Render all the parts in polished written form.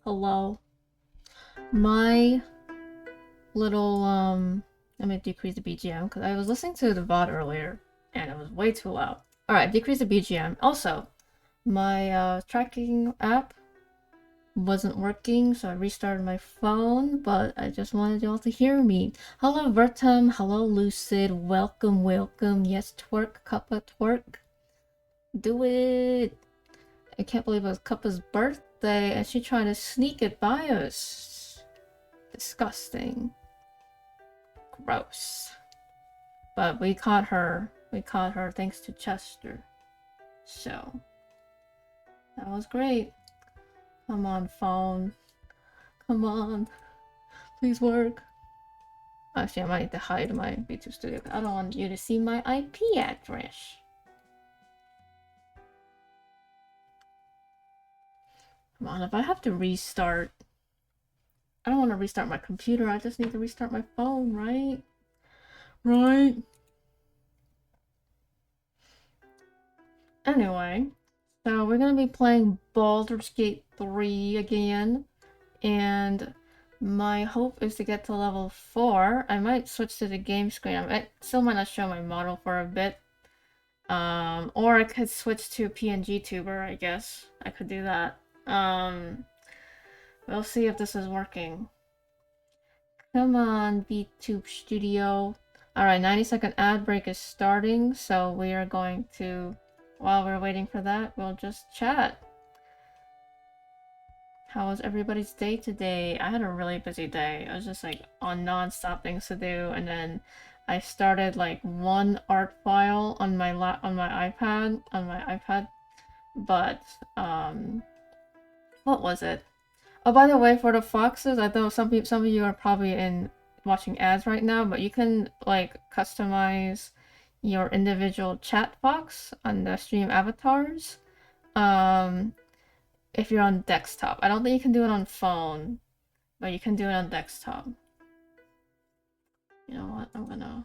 Hello. My little, let me decrease the BGM because I was listening to the VOD earlier and it was way too loud. Alright, decrease the BGM. Also, my tracking app wasn't working, so I restarted my phone, but I just wanted y'all to hear me. Hello, Vertum. Hello, Lucid. Welcome, welcome. Yes, twerk, Kappa, twerk. Do it. I can't believe it was Kappa's birthday and she tried to sneak it by us. Disgusting. Gross. But we caught her. We caught her thanks to Chester. So, that was great. Come on, phone. Come on. Please work. Actually, I might need to hide my VTuber studio. I don't want you to see my IP address. Come on, if I have to restart... I don't want to restart my computer. I just need to restart my phone, right? Right? Anyway, so we're gonna be playing Baldur's Gate 3 again, and my hope is to get to level 4. I might switch to the game screen. I still might not show my model for a bit. Or I could switch to PNG-tuber, I guess. I could do that. We'll see if this is working. Come on, VTube Studio. Alright, 90-second ad break is starting, so we are going to... While we're waiting for that, we'll just chat. How was everybody's day today? I had a really busy day. I was just like on non-stop things to do, and then I started like one art file on my iPad, but what was it? Oh, by the way, for the foxes, I know some of you are probably watching ads right now, but you can like customize your individual chat box on the stream avatars. If you're on desktop. I don't think you can do it on phone, but you can do it on desktop. You know what? I'm gonna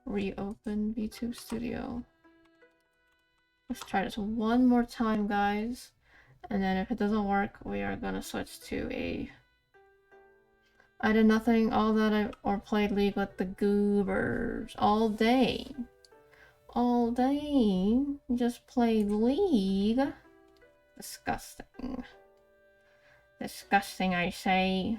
reopen VTube Studio. Let's try this one more time, guys. And then if it doesn't work, we are gonna switch to a... I did nothing all that or played League with the goobers all day. All day. Just played League. Disgusting. Disgusting, I say.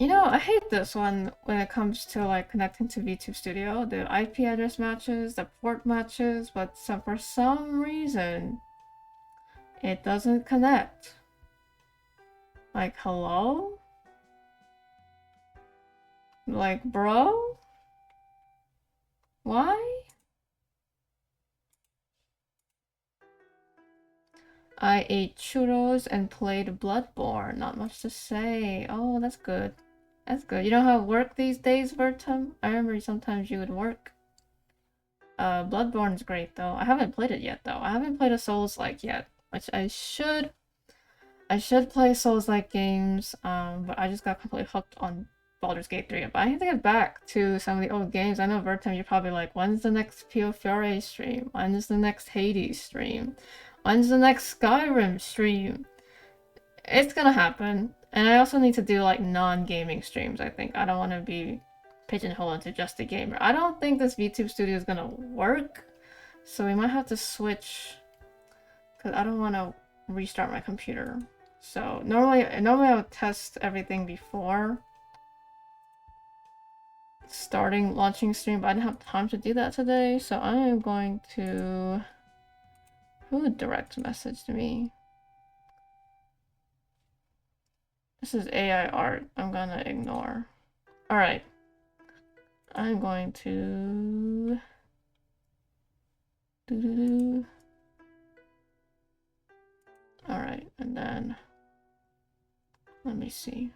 You know, I hate this one when it comes to like connecting to VTube Studio. The IP address matches, the port matches, but for some reason, it doesn't connect. Like, hello? Like, bro? Why? I ate churros and played Bloodborne. Not much to say. Oh, that's good. That's good. You don't have work these days, Vertum? I remember sometimes you would work. Bloodborne's great though. I haven't played it yet though. I haven't played a Souls-like yet, which I should. I should play Souls-like games, but I just got completely hooked on Baldur's Gate 3. But I need to get back to some of the old games. I know Vertum, you're probably like, when's the next Pio Fiore stream? When's the next Hades stream? When's the next Skyrim stream? It's gonna happen. And I also need to do like non-gaming streams, I think. I don't want to be pigeonholed into just a gamer. I don't think this VTube studio is gonna work. So we might have to switch. Because I don't want to restart my computer. So normally I would test everything before launching stream, but I didn't have time to do that today. So I am going to... Who direct messaged me? This is AI art. I'm gonna ignore. Alright. I'm going to... Alright, and then... Let me see.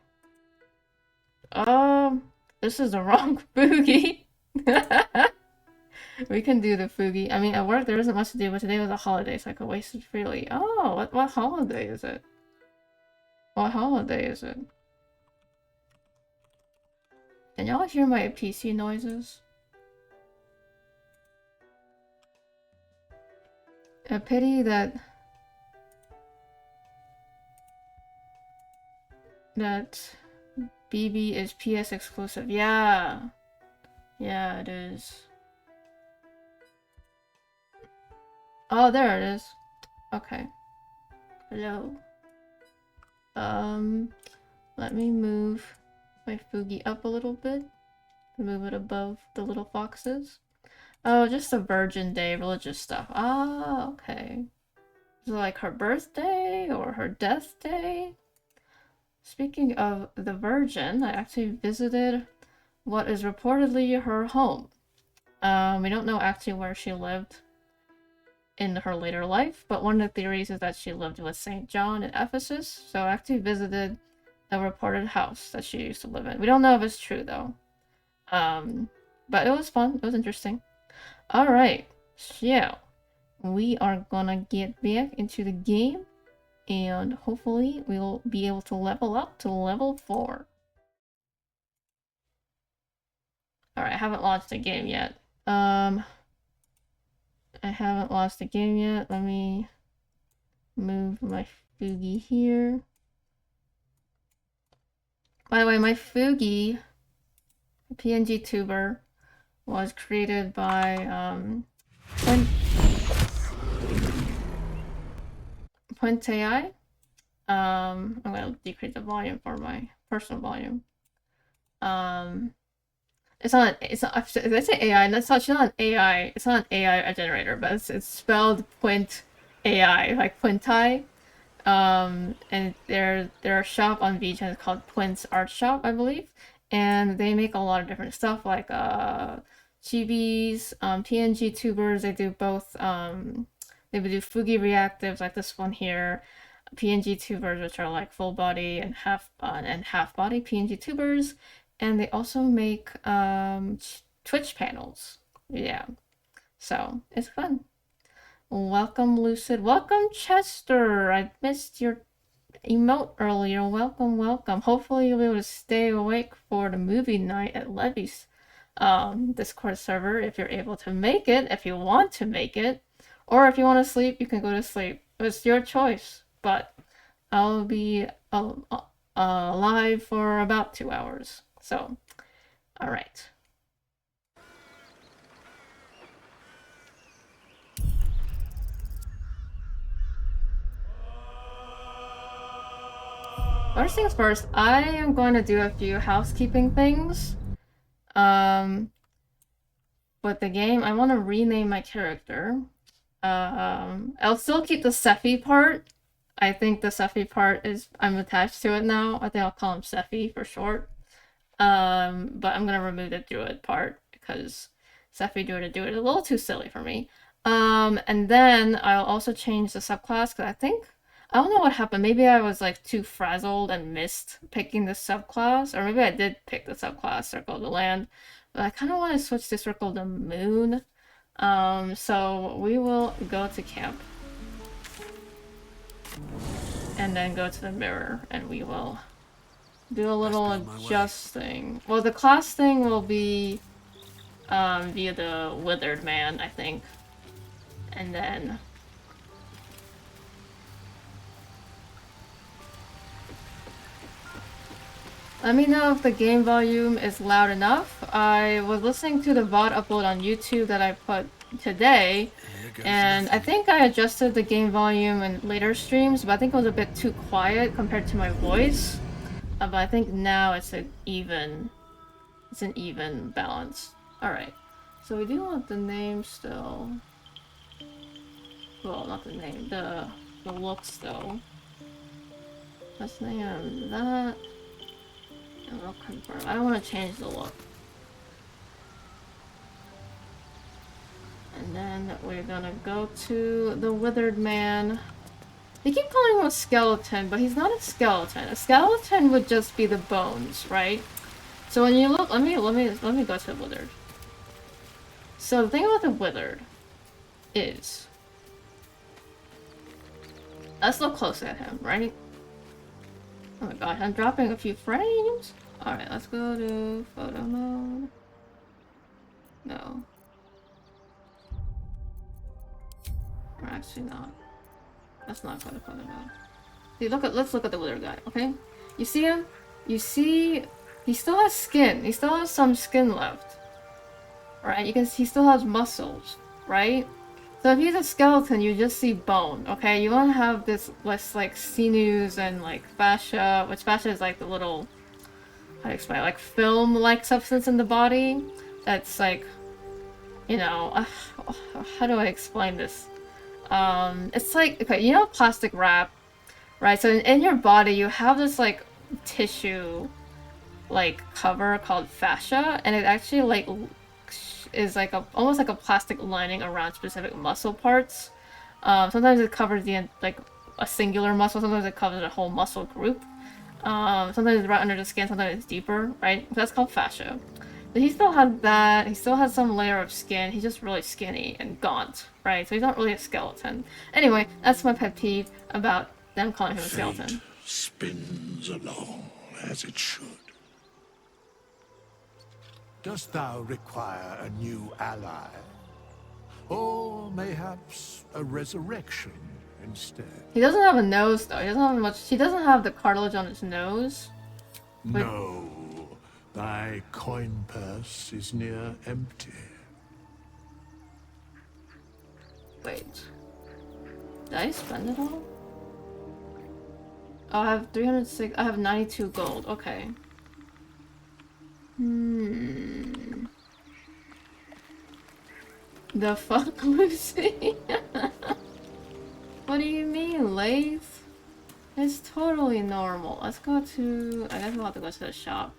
This is the wrong Boogie. We can do the Fugi. I mean, at work there isn't much to do, but today was a holiday, so I could waste it freely. Oh, what holiday is it? What holiday is it? Can y'all hear my PC noises? A pity that BB is PS exclusive. Yeah. Yeah, it is. Oh, there it is. Okay. Hello. Let me move my Fugi up a little bit. Move it above the little foxes. Oh, just a Virgin Day religious stuff. Ah, okay. Is it like her birthday or her death day? Speaking of the Virgin, I actually visited what is reportedly her home. We don't know actually where she lived in her later life, but one of the theories is that she lived with St. John in Ephesus, so I actually visited a reported house that she used to live in. We don't know if it's true though. But it was fun, it was interesting. Alright, so we are gonna get back into the game and hopefully we'll be able to level up to level 4. Alright, I haven't launched the game yet. I haven't launched the game yet. Let me move my Fugi here. By the way, my Fugi, PNG tuber, was created by Point AI. I'm gonna decrease the volume for my personal volume. It's not. Did I say AI? That's not. She's not an AI. It's not an AI generator, but it's spelled Point AI, like Quintai. And their shop on VTuber is called Quint's Art Shop, I believe, and they make a lot of different stuff like chibis, PNG tubers. They do both. They do Fugi reactives like this one here. PNG tubers, which are like full body and half body PNG tubers, and they also make Twitch panels. Yeah, so it's fun. Welcome, Lucid. Welcome, Chester. I missed your emote earlier. Welcome, welcome. Hopefully you'll be able to stay awake for the movie night at Levy's Discord server if you're able to make it, if you want to make it. Or if you want to sleep, you can go to sleep. It's your choice. But I'll be live for about 2 hours. So, alright. First things first, I am going to do a few housekeeping things. With the game, I want to rename my character. I'll still keep the Sephi part. I think the Sephi part is, I'm attached to it now. I think I'll call him Sephi for short. But I'm gonna remove the Druid part because Sephi Druid is a little too silly for me. And then I'll also change the subclass because I don't know what happened. Maybe I was like too frazzled and missed picking the subclass, or maybe I did pick the subclass Circle of the Land, but I kind of want to switch to Circle of the Moon. So we will go to camp and then go to the mirror and we will do a little adjusting. Well, the class thing will be via the Withered Man, I think. And then let me know if the game volume is loud enough. I was listening to the VOD upload on YouTube that I put today, and I think I adjusted the game volume in later streams, but I think it was a bit too quiet compared to my voice. But I think now it's an even balance. Alright, so we do want the name still. Well, not the name, the look still. Let's name that. And we'll confirm. I don't want to change the look. And then we're gonna go to the Withered Man. They keep calling him a skeleton, but he's not a skeleton. A skeleton would just be the bones, right? So when you look, let me go to the Withered. So the thing about the Withered is, let's look close at him, right? Oh my god, I'm dropping a few frames. Alright, let's go to photo mode. No. Or actually not. That's not quite about. See, let's look at the wither guy, okay? You see him? You see he still has skin. He still has some skin left. Right? He still has muscles, right? So if he's a skeleton, you just see bone, okay? You want to have this less like sinews and like fascia, which fascia is like the little, how do I explain it? Like film-like substance in the body that's like, you know, how do I explain this? It's like, okay, you know plastic wrap, right? So in your body, you have this like tissue like cover called fascia, and it actually like is like almost like a plastic lining around specific muscle parts. Sometimes it covers the like a singular muscle, sometimes it covers a whole muscle group. Sometimes it's right under the skin, sometimes it's deeper, right? That's called fascia. But he still has that, he still has some layer of skin, he's just really skinny and gaunt, right? So he's not really a skeleton. Anyway, that's my pet peeve about them calling him a skeleton. Fate spins along as it should. Dost thou require a new ally? Or mayhaps a resurrection instead? He doesn't have a nose though, he doesn't have much, he doesn't have the cartilage on his nose. No, thy coin purse is near empty. Wait. Did I spend it all? Oh, I have 306, I have 92 gold, okay. The fuck, Lucy? What do you mean, Lathe? It's totally normal. Let's go to... I guess we'll have to go to the shop.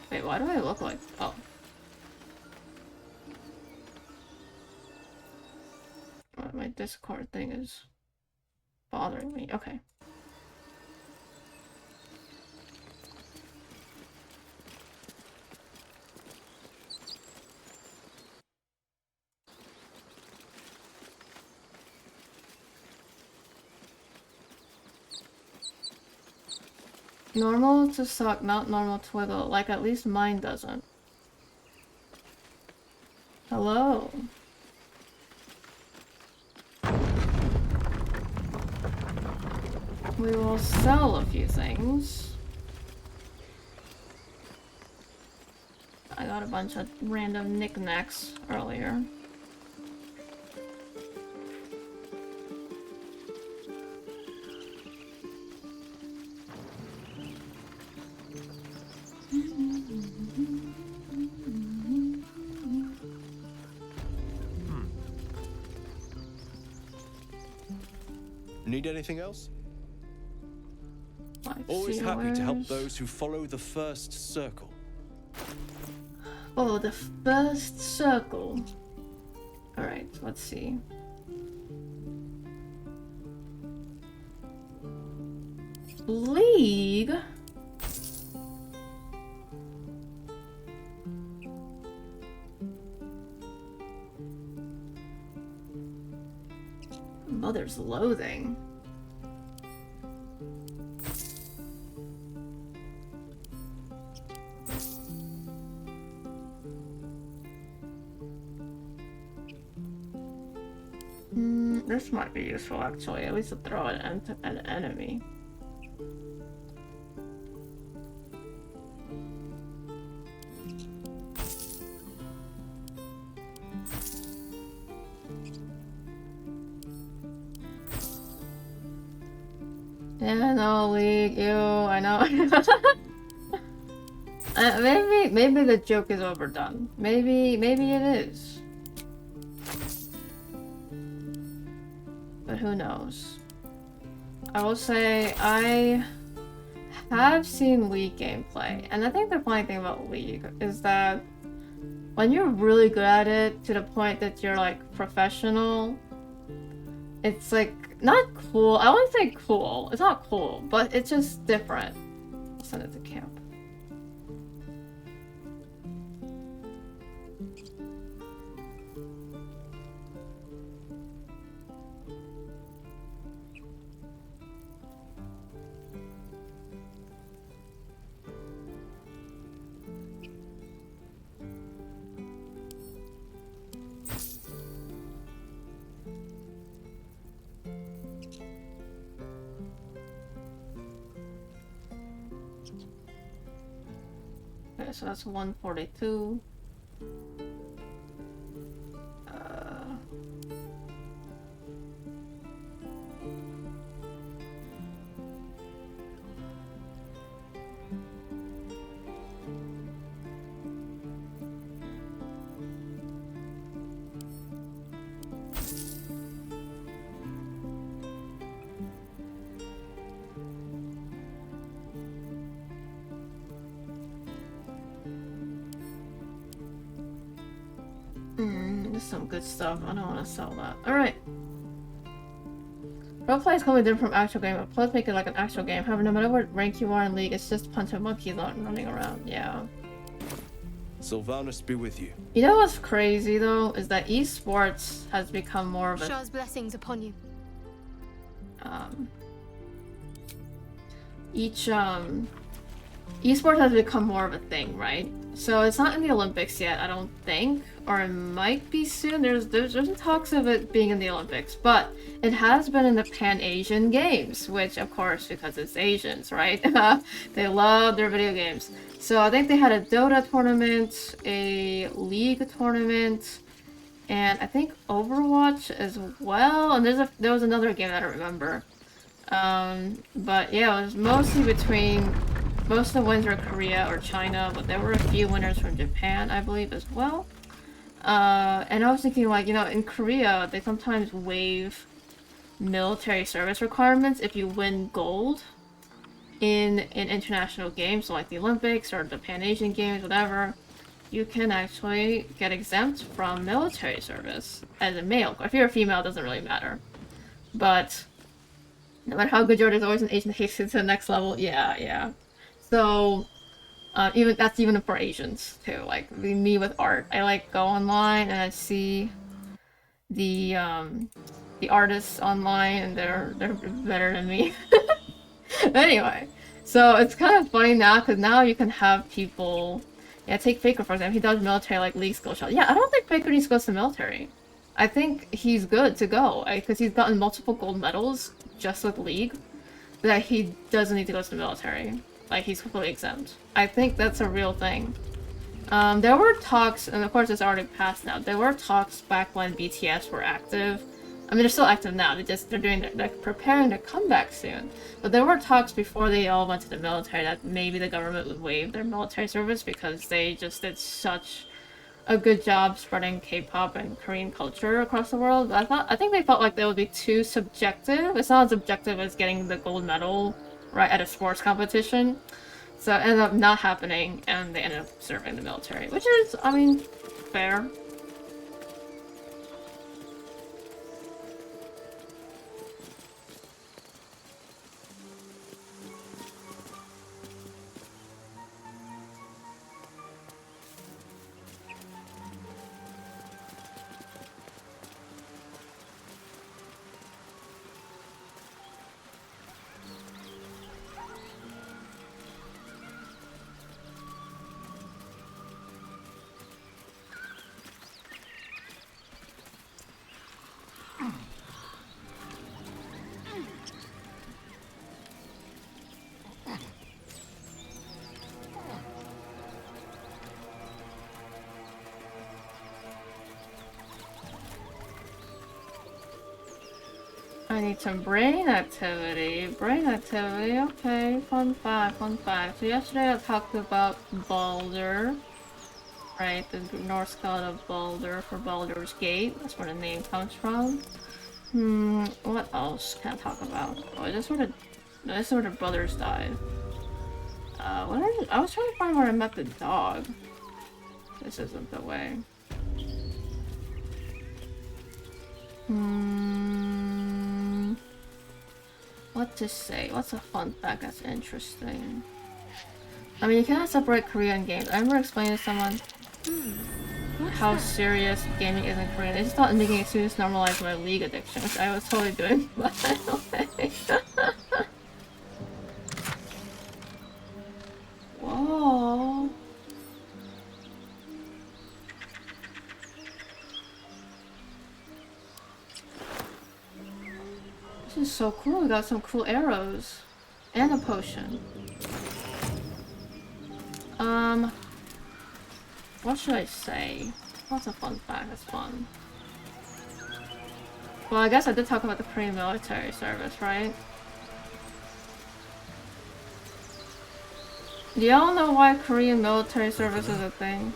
Wait, why do I look like... Oh. My Discord thing is bothering me. Okay. Normal to suck, not normal to wiggle. Like, at least mine doesn't. Hello. We will sell a few things. I got a bunch of random knickknacks earlier. Need anything else? Live Always happy to viewers. help those who follow the first circle. Oh, the first circle. Alright, let's see. League? Mother's loathing. This might be useful actually, at least to throw an enemy. Yeah, no, League, ew, I know. Maybe the joke is overdone. Maybe it is. But who knows? I will say I have seen League gameplay, and I think the funny thing about League is that when you're really good at it to the point that you're like professional, it's like not cool. I wouldn't say cool. It's not cool, but it's just different. I'll send it to camp. Okay, so that's 142. There's some good stuff. I don't want to sell that. Alright. Roleplay is completely different from actual game, but let's make it like an actual game. However, no matter what rank you are in League, it's just a bunch of monkeys running around. Yeah. Sylvanus be with you. You know what's crazy though? Is that esports has become more of a... Shah's blessings upon you. Esports has become more of a thing, right? So it's not in the Olympics yet, I don't think, or it might be soon. There's talks of it being in the Olympics, but it has been in the Pan-Asian Games, which of course, because it's Asians, right? They love their video games. So I think they had a Dota tournament, a League tournament, and I think Overwatch as well. And there was another game I don't remember. But yeah, it was mostly between. Most of the wins were Korea or China, but there were a few winners from Japan, I believe, as well. And I was thinking, like, you know, in Korea, they sometimes waive military service requirements if you win gold in international games, so like the Olympics or the Pan-Asian Games, whatever. You can actually get exempt from military service as a male. If you're a female, it doesn't really matter. But no matter how good you are, there's always an Asian that takes it to the next level. Yeah. So, even for Asians too. Like me with art, I like go online and I see the artists online, and they're better than me. Anyway, so it's kind of funny now because now you can have people. Yeah, take Faker for example. He does military like League skill shot. Yeah, I don't think Faker needs to go to the military. I think he's good to go because he's gotten multiple gold medals just with League. That he doesn't need to go to the military. Like, he's completely exempt. I think that's a real thing. There were talks, and of course it's already passed now, there were talks back when BTS were active. I mean, they're still active now, they're preparing their comeback soon. But there were talks before they all went to the military that maybe the government would waive their military service because they just did such a good job spreading K-pop and Korean culture across the world. I think they felt like they would be too subjective. It's not as objective as getting the gold medal right at a sports competition. So it ended up not happening, and they ended up serving the military, which is, I mean, fair. I need some brain activity. Brain activity, okay. Fun fact. So yesterday I talked about Baldur. Right, the Norse god of Baldur for Baldur's Gate. That's where the name comes from. What else can I talk about? Oh, this is where the brothers died. I was trying to find where I met the dog. This isn't the way. What to say? What's a fun fact that's interesting? I mean, you cannot separate Korean games. I remember explaining to someone how serious gaming is in Korea. They just thought making excuses normalized my League addiction, which I was totally doing, by the way. Whoa. This is so cool. We got some cool arrows. And a potion. What should I say? What's a fun fact? That's fun. Well, I guess I did talk about the Korean military service, right? Do y'all know why Korean military service is a thing?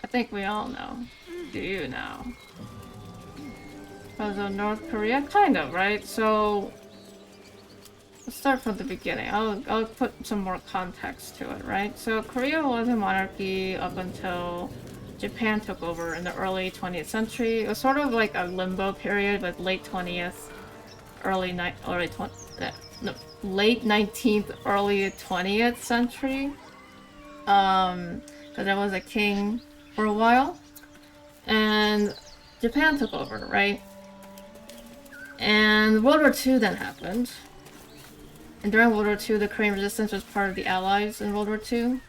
I think we all know. Do you know? Because of North Korea? Kind of, right? So, let's start from the beginning. I'll put some more context to it, right? So, Korea was a monarchy up until Japan took over in the early 20th century. It was sort of like a limbo period, but late 20th, late 19th, early 20th century. Because there was a king for a while, and Japan took over, right? And World War II then happened. And during World War II, the Korean resistance was part of the Allies in World War II.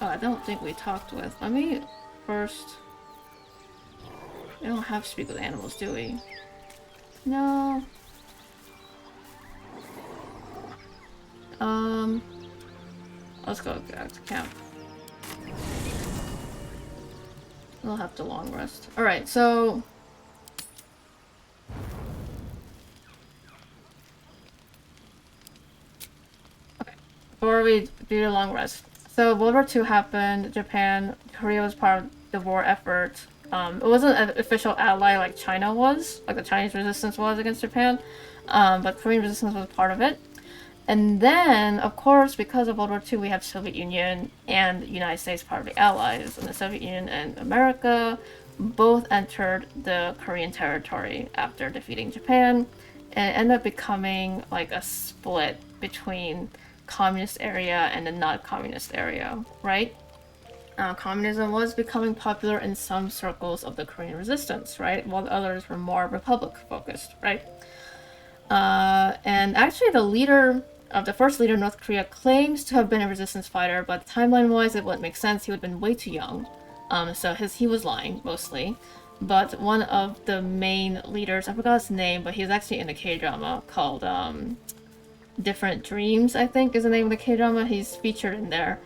Oh, I don't think we talked with. Let me first. We don't have to speak with animals, do we? No. Let's go back to camp. We'll have to long rest. Alright, so... Okay, before we do the long rest. So World War II happened, Japan, Korea was part of the war effort. It wasn't an official ally like China was, like the Chinese resistance was against Japan, but Korean resistance was part of it. And then, of course, because of World War II, we have Soviet Union and the United States part of the Allies. And the Soviet Union and America both entered the Korean territory after defeating Japan. And it ended up becoming like a split between communist area and the not communist area, right? Communism was becoming popular in some circles of the Korean resistance, right? While others were more republic focused, right? And actually the first leader of North Korea claims to have been a resistance fighter, but timeline-wise it wouldn't make sense. He would have been way too young. So he was lying, mostly. But one of the main leaders, I forgot his name, but he was actually in a K-drama called Different Dreams, I think is the name of the K-drama. He's featured in there.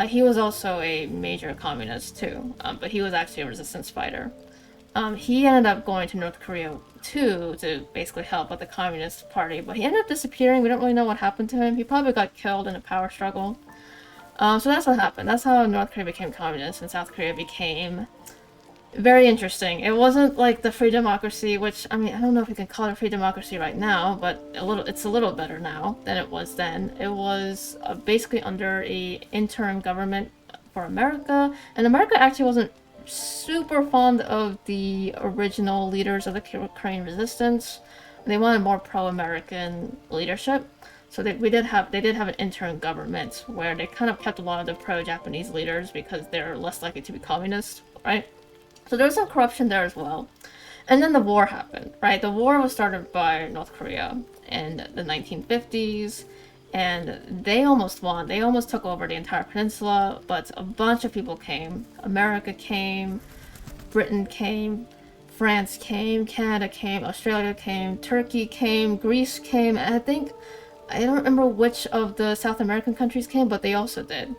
He was also a major communist too, but he was actually a resistance fighter. He ended up going to North Korea too to basically help with the Communist Party, but he ended up disappearing. We don't really know what happened to him. He probably got killed in a power struggle. So that's what happened. That's how North Korea became communist and South Korea became very interesting. It wasn't like the free democracy, which, I mean, I don't know if we can call it a free democracy right now, but it's a little better now than it was then. It was basically under a interim government for America, and America actually wasn't super fond of the original leaders of the Korean resistance. They wanted more pro-American leadership, so they did have an interim government where they kind of kept a lot of the pro-Japanese leaders because they're less likely to be communist, right? So there was some corruption there as well. And then the war happened, right? The war was started by North Korea in the 1950s, and they almost won. They almost took over the entire peninsula, but a bunch of people came. America came, Britain came, France came, Canada came, Australia came, Turkey came, Greece came, and I don't remember which of the South American countries came, but they also did.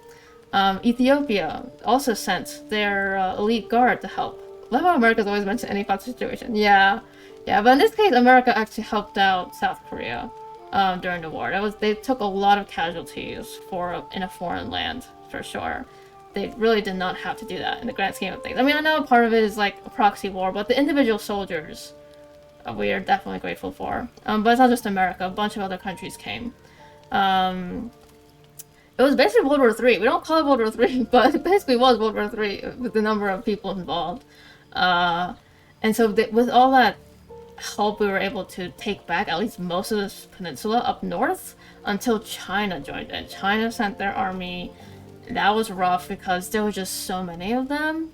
Ethiopia also sent their elite guard to help. Love how America's always mentioned any fuck situation. Yeah, but in this case, America actually helped out South Korea during the war. They took a lot of casualties in a foreign land, for sure. They really did not have to do that in the grand scheme of things. I mean, I know part of it is like a proxy war, but the individual soldiers we are definitely grateful for. But it's not just America. A bunch of other countries came. It was basically World War III. We don't call it World War III, but it basically was World War III with the number of people involved. And so with all that help, we were able to take back at least most of this peninsula up north until China joined in. China sent their army. That was rough because there were just so many of them.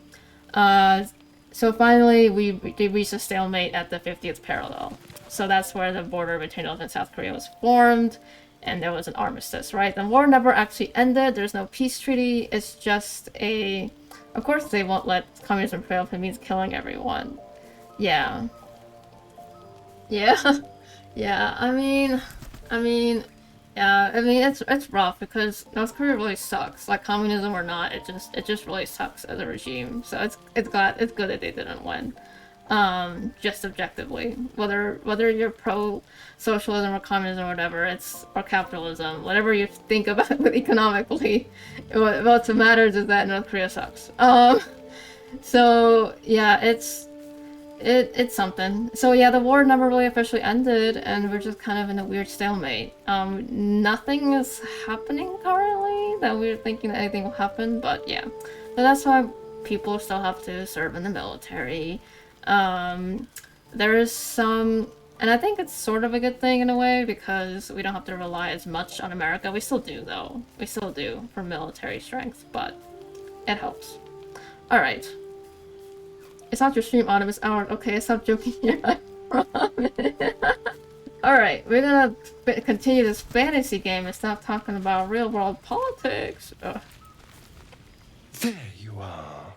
So finally, we reached a stalemate at the 50th parallel. So that's where the border between North and South Korea was formed, and there was an armistice, right? The war never actually ended. There's no peace treaty. It's just a... Of course they won't let communism prevail if it means killing everyone. Yeah. Yeah. Yeah, I mean, yeah, I mean, it's rough because North Korea really sucks. Like, communism or not, it just really sucks as a regime. So it's good that they didn't win. Just objectively, whether you're pro socialism or communism or whatever, or capitalism, whatever you think about it economically, what matters is that North Korea sucks. So yeah, it's something. So yeah, the war never really officially ended, and we're just kind of in a weird stalemate. Nothing is happening currently that we're thinking that anything will happen, but yeah. But that's why people still have to serve in the military. There is some, and I think it's sort of a good thing in a way, because we don't have to rely as much on America. We still do, though. We still do for military strength, but it helps. Alright. It's not your stream, Autumn, it's ours. Okay, stop joking here, I promise. Alright, we're gonna continue this fantasy game and stop talking about real-world politics. Ugh. There you are.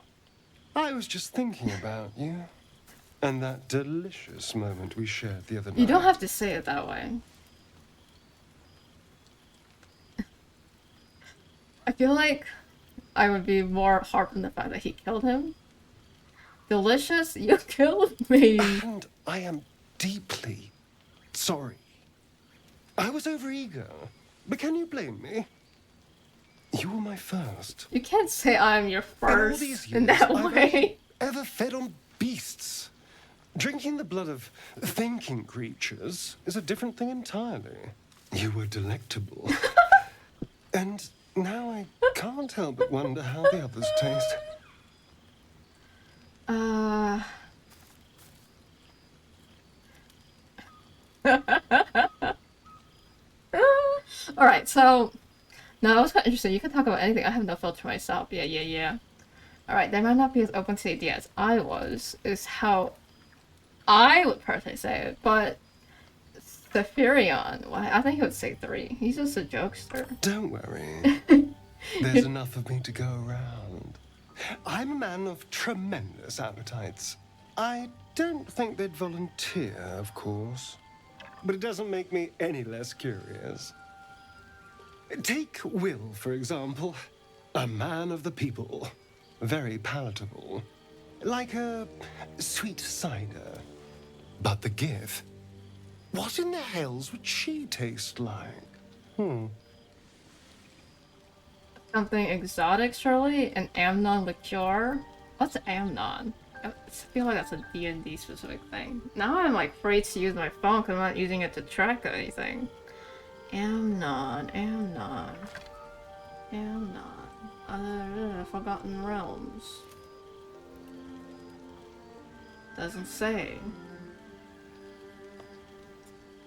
I was just thinking about you. And that delicious moment we shared the other night. You don't have to say it that way. I feel like I would be more harping the fact that he killed him. Delicious? You killed me! And I am deeply sorry. I was overeager. But can you blame me? You were my first. You can't say I'm your first in that way. I've ever fed on beasts. Drinking the blood of thinking creatures is a different thing entirely. You were delectable. And now I can't help but wonder how the others taste. Alright, so... No, that was quite interesting. You can talk about anything. I have no filter myself. Yeah. Alright, they might not be as open to the idea as I was, is how I would personally say it, but Zephyrion, well, I think he would say 3. He's just a jokester. Don't worry. There's enough of me to go around. I'm a man of tremendous appetites. I don't think they'd volunteer, of course. But it doesn't make me any less curious. Take Will, for example. A man of the people. Very palatable. Like a sweet cider. But the Gith? What in the hells would she taste like? Something exotic, surely? An Amnon liqueur? What's Amnon? I feel like that's a D&D specific thing. Now I'm like afraid to use my phone because I'm not using it to track anything. Amnon. Forgotten Realms. Doesn't say.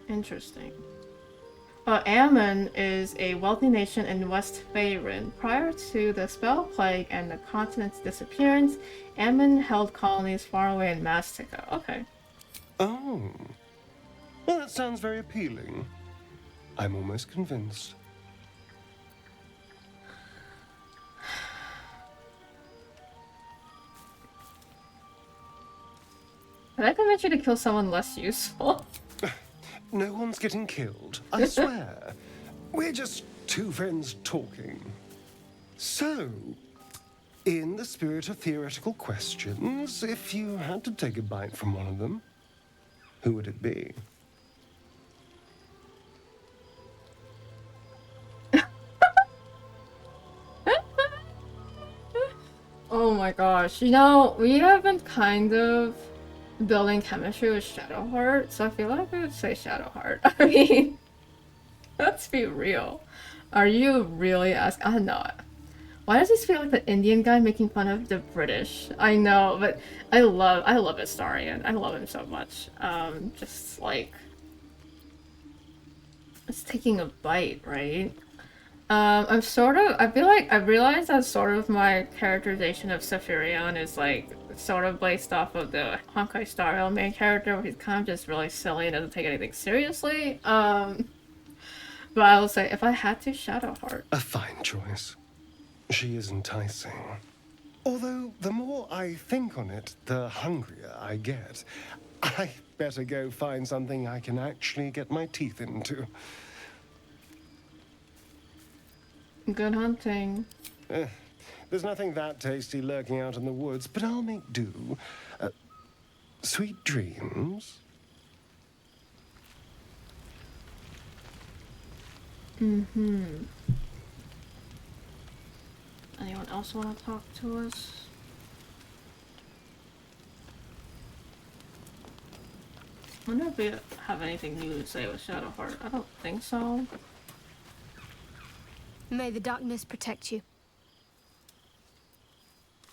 Interesting. Ammon is a wealthy nation in West Faerun. Prior to the Spell Plague and the continent's disappearance, Ammon held colonies far away in Mastica. Okay. Oh. Well, that sounds very appealing. I'm almost convinced. Did I convince you to kill someone less useful? No one's getting killed, I swear. We're just two friends talking. So, in the spirit of theoretical questions, if you had to take a bite from one of them, who would it be? Oh my gosh. You know, we have been kind of building chemistry with Shadowheart, so I feel like I would say Shadowheart. I mean, let's be real. Are you really asking? I don't know. Why does this feel like the Indian guy making fun of the British? I know, but I love Astarion. I love him so much. Just like, it's taking a bite, right? I feel like I've realized that sort of my characterization of Zephyrion is like sort of based off of the Honkai Star Rail main character, where he's kind of just really silly and doesn't take anything seriously. But I will say, if I had to, Shadowheart. A fine choice. She is enticing. Although, the more I think on it, the hungrier I get. I better go find something I can actually get my teeth into. Good hunting. There's nothing that tasty lurking out in the woods, but I'll make do. Sweet dreams. Anyone else want to talk to us? I wonder if we have anything new to say with Shadowheart. I don't think so. May the darkness protect you.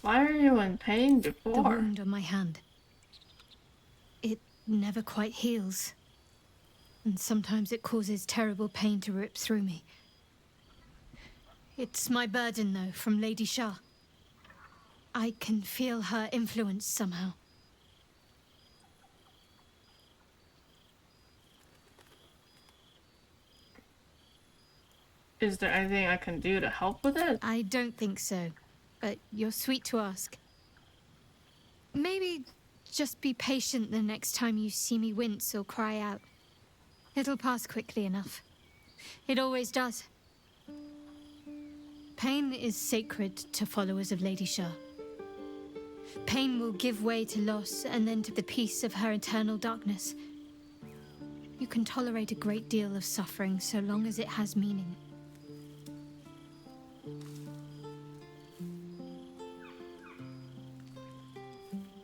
Why are you in pain The before? wound on my hand. It never quite heals. And sometimes it causes terrible pain to rip through me. It's my burden, though, from Lady Shah. I can feel her influence somehow. Is there anything I can do to help with it? I don't think so, but you're sweet to ask. Maybe just be patient the next time you see me wince or cry out. It'll pass quickly enough. It always does. Pain is sacred to followers of Lady Shah. Pain will give way to loss and then to the peace of her eternal darkness. You can tolerate a great deal of suffering so long as it has meaning.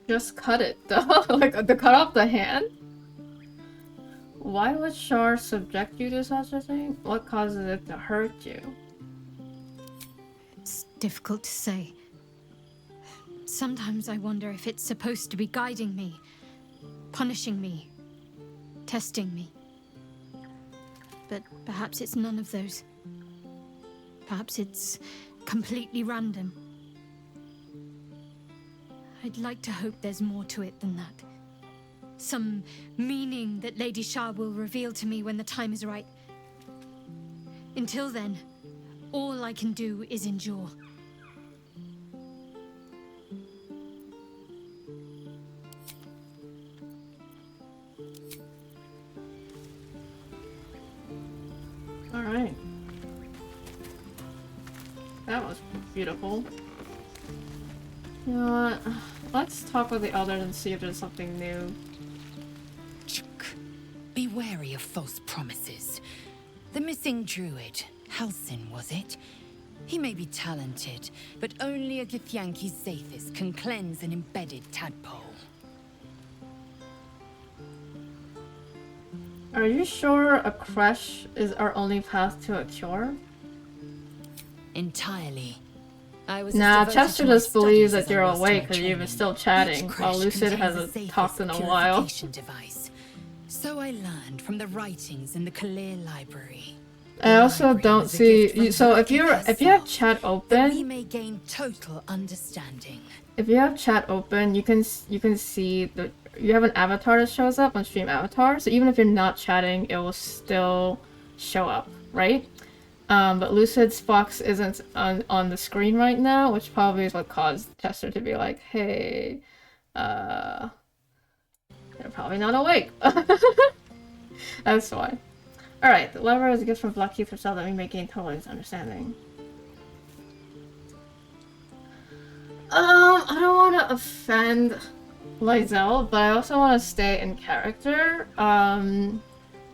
Just cut it, though. Like, to cut off the hand? Why would Shar subject you to such a thing? What causes it to hurt you? It's difficult to say. Sometimes I wonder if it's supposed to be guiding me, punishing me, testing me. But perhaps it's none of those. Perhaps it's completely random. I'd like to hope there's more to it than that. Some meaning that Lady Shah will reveal to me when the time is right. Until then, all I can do is endure. Alright. That was beautiful. You know what? Let's talk with the others and see if there's something new. Be wary of false promises. The missing druid, Halsin, was it? He may be talented, but only a Githyanki Zathis can cleanse an embedded tadpole. Are you sure a crush is our only path to a cure? Entirely. I was Nah, as devoted Chester to my just believes studies that as you're I was to my awake because you've been training. still chatting, Each while crush Lucid contains hasn't a talked in a Zathis while. purification device. So I learned from the writings in the Kalir library. I also Library don't was a gift see. from So if Hurricane you have herself, chat that we open, may gain total understanding. if you have chat open, you can see the you have an avatar that shows up on stream avatar. So even if you're not chatting, it will still show up, right? But Lucid's Fox isn't on the screen right now, which probably is what caused Chester to be like, "Hey, they're probably not awake." That's why. Alright, the lever is a gift from Blackkeith herself that we may gain total understanding. I don't want to offend Lizelle, but I also want to stay in character.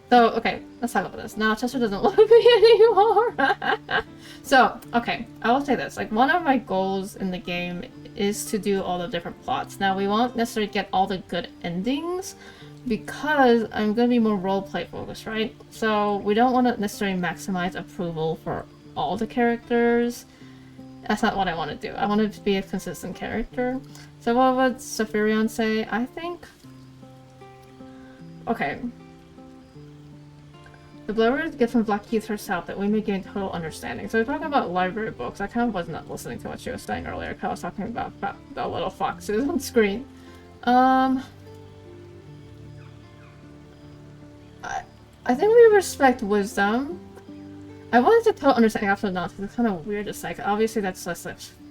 So, okay, let's talk about this. Now, Chester doesn't love me anymore. So, okay, I will say this. Like, one of my goals in the game is to do all the different plots. Now, we won't necessarily get all the good endings, because I'm going to be more roleplay focused, right? So we don't want to necessarily maximize approval for all the characters. That's not what I want to do. I want to be a consistent character. So what would Saphirion say? I think... Okay. The blurred gift from Black Keith herself that we may gain total understanding. So we're talking about library books. I kind of was not listening to what she was saying earlier because I was talking about the little foxes on screen. I think we respect wisdom. I wanted to total understanding after not because it's kind of weird to say. Obviously that's just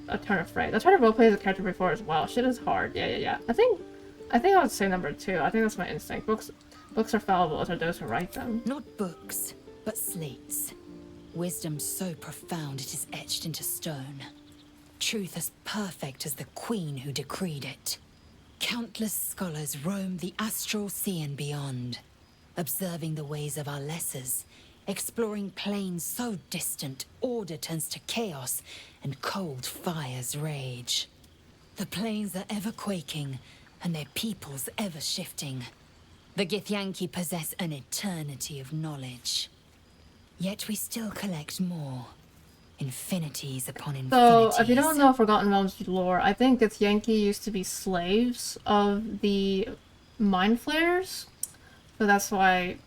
a turn of phrase. I tried to roleplay as a character before as well. Shit is hard. Yeah. I think I would say number 2. I think that's my instinct. Books are fallible, as are those who write them. Not books, but slates. Wisdom so profound it is etched into stone. Truth as perfect as the queen who decreed it. Countless scholars roam the astral sea and beyond, observing the ways of our lessers, exploring planes so distant order turns to chaos and cold fires rage. The planes are ever quaking, and their peoples ever shifting. The Githyanki possess an eternity of knowledge. Yet we still collect more. Infinities upon infinities. So, if you don't know Forgotten Realms lore, I think Githyanki used to be slaves of the Mind Flayers. So that's why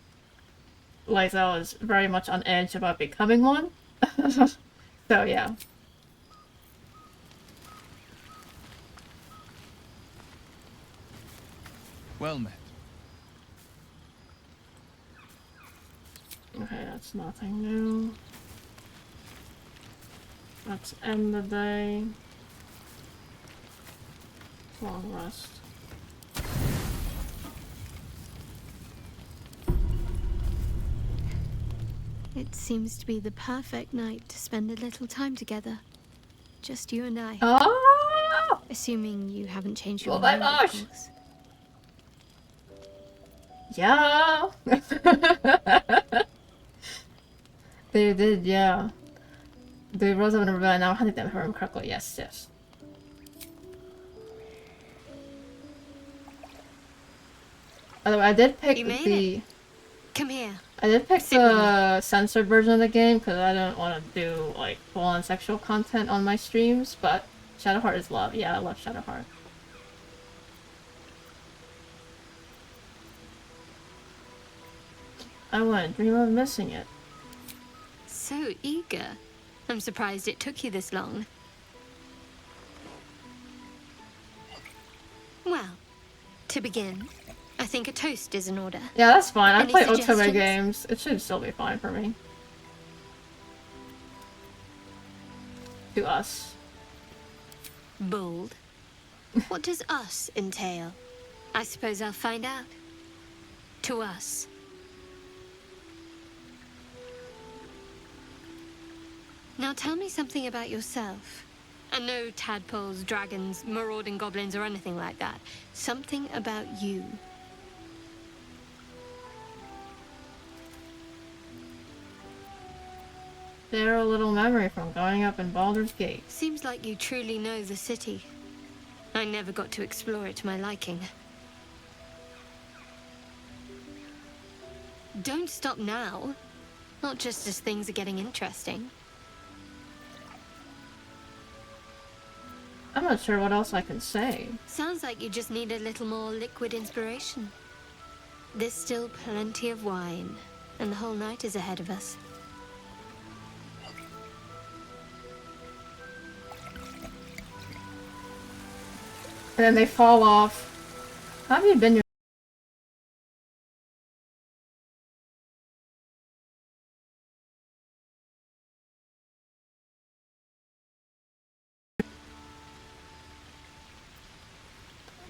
Lae'zel is very much on edge about becoming one. So, yeah. Well met. Okay, that's nothing new. Let's end the day. Long rest. It seems to be the perfect night to spend a little time together. Just you and I. Oh! Assuming you haven't changed your Oh my mind, of gosh! course. Yeah! They did, yeah. They rose up in a rebellion, now hunting them from correctly, yes. By the way, I did pick the... Come here. I did pick the censored version of the game because I don't want to do like full-on sexual content on my streams, but Shadowheart is love. Yeah, I love Shadowheart. I wouldn't dream of missing it. So eager. I'm surprised it took you this long. Well, to begin, I think a toast is in order. Yeah, that's fine. I Any play Otome suggestions? games. It should still be fine for me. To us. Bold. What does us entail? I suppose I'll find out. To us. Now tell me something about yourself. And no tadpoles, dragons, marauding goblins, or anything like that. Something about you. Share a little memory from growing up in Baldur's Gate. Seems like you truly know the city. I never got to explore it to my liking. Don't stop now. Not just as things are getting interesting. I'm not sure what else I can say. Sounds like you just need a little more liquid inspiration. There's still plenty of wine, and the whole night is ahead of us. And then they fall off. How have you been your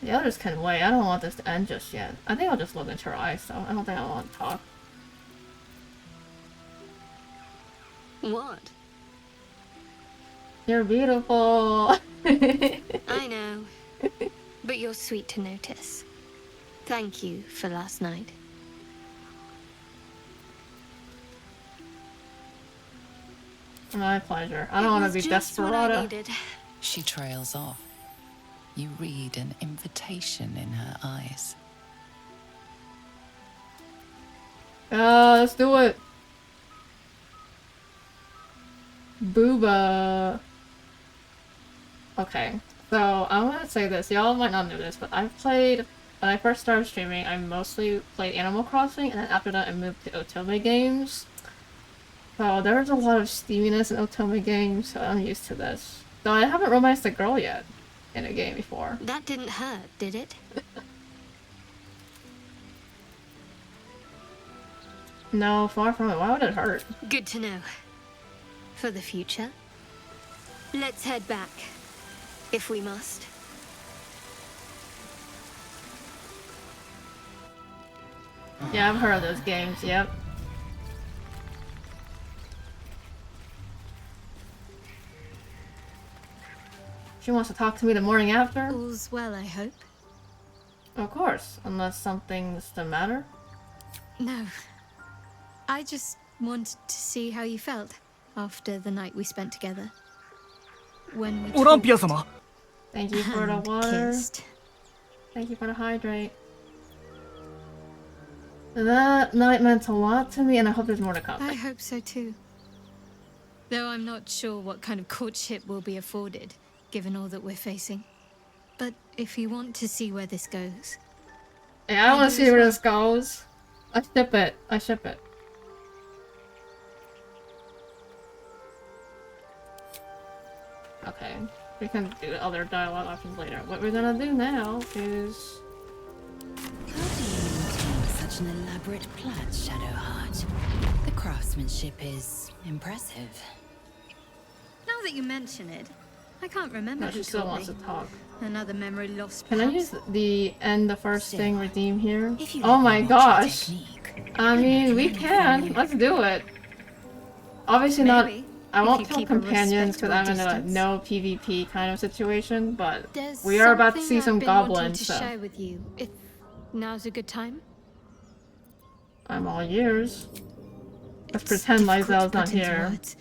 The others can wait. I don't want this to end just yet. I think I'll just look into her eyes though. I don't think I want to talk. What? You're beautiful. I know. But you're sweet to notice. Thank you for last night. My pleasure. I don't want to be desperado. She trails off. You read an invitation in her eyes. Let's do it. Booba. Okay, so I want to say this. Y'all might not know this, but I've played when I first started streaming, I mostly played Animal Crossing, and then after that I moved to Otome games. So there's a lot of steaminess in Otome games, so I'm used to this. Though I haven't romanced a girl yet in a game before. That didn't hurt, did it? No, far from it. Why would it hurt? Good to know. For the future. Let's head back, if we must. Yeah, I've heard of those games, yep. She wants to talk to me the morning after? All's well, I hope. Of course, unless something's the matter. No. I just wanted to see how you felt after the night we spent together. When we talked Thank you for the and water. kissed. Thank you for the hydrate. That night meant a lot to me, and I hope there's more to come. I hope so too. Though I'm not sure what kind of courtship will be afforded, given all that we're facing. But if you want to see where this goes... Yeah, I want to see where this goes. I ship it. I ship it. Okay. We can do other dialogue options later. What we're gonna do now is... How do you maintain such an elaborate plaid, Shadowheart? The craftsmanship is impressive. Now that you mention it, I can't remember No, who she still taught wants me. to talk. Another memory lost, Can I perhaps? use the end the first Still, thing redeem here? If you Oh let my me watch your gosh! technique, I mean, we can. Let's do it. Obviously not. Maybe, I if won't you kill keep a companions because I'm in a respectable no PvP kind of situation, but There's we are about to something see some I've been wanting goblins, to so share with you, if now's a good time. I'm all ears. Let's It's pretend difficult to Lizel's not put into here. words.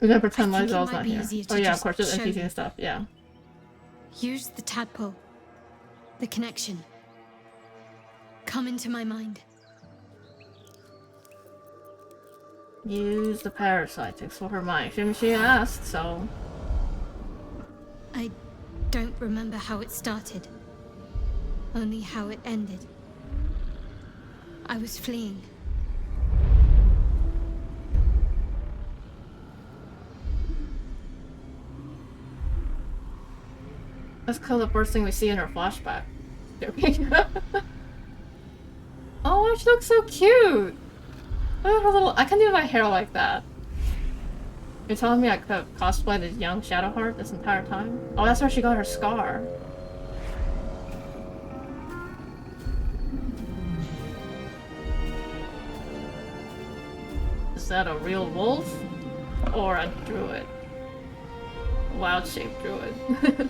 We're gonna pretend I think it Lizel's might not be here. easier to Oh yeah, of just course, there's show NPC you. and stuff, yeah. Use the tadpole. The connection. Come into my mind. Use the parasite to explore her mind. She asked, so... I don't remember how it started. Only how it ended. I was fleeing. Let's kill the first thing we see in her flashback. Joking. Oh, she looks so cute! Look at her little... I can do my hair like that. You're telling me I could have cosplayed as young Shadowheart this entire time? Oh, that's where she got her scar. Is that a real wolf? Or a druid? Wild-shaped druid.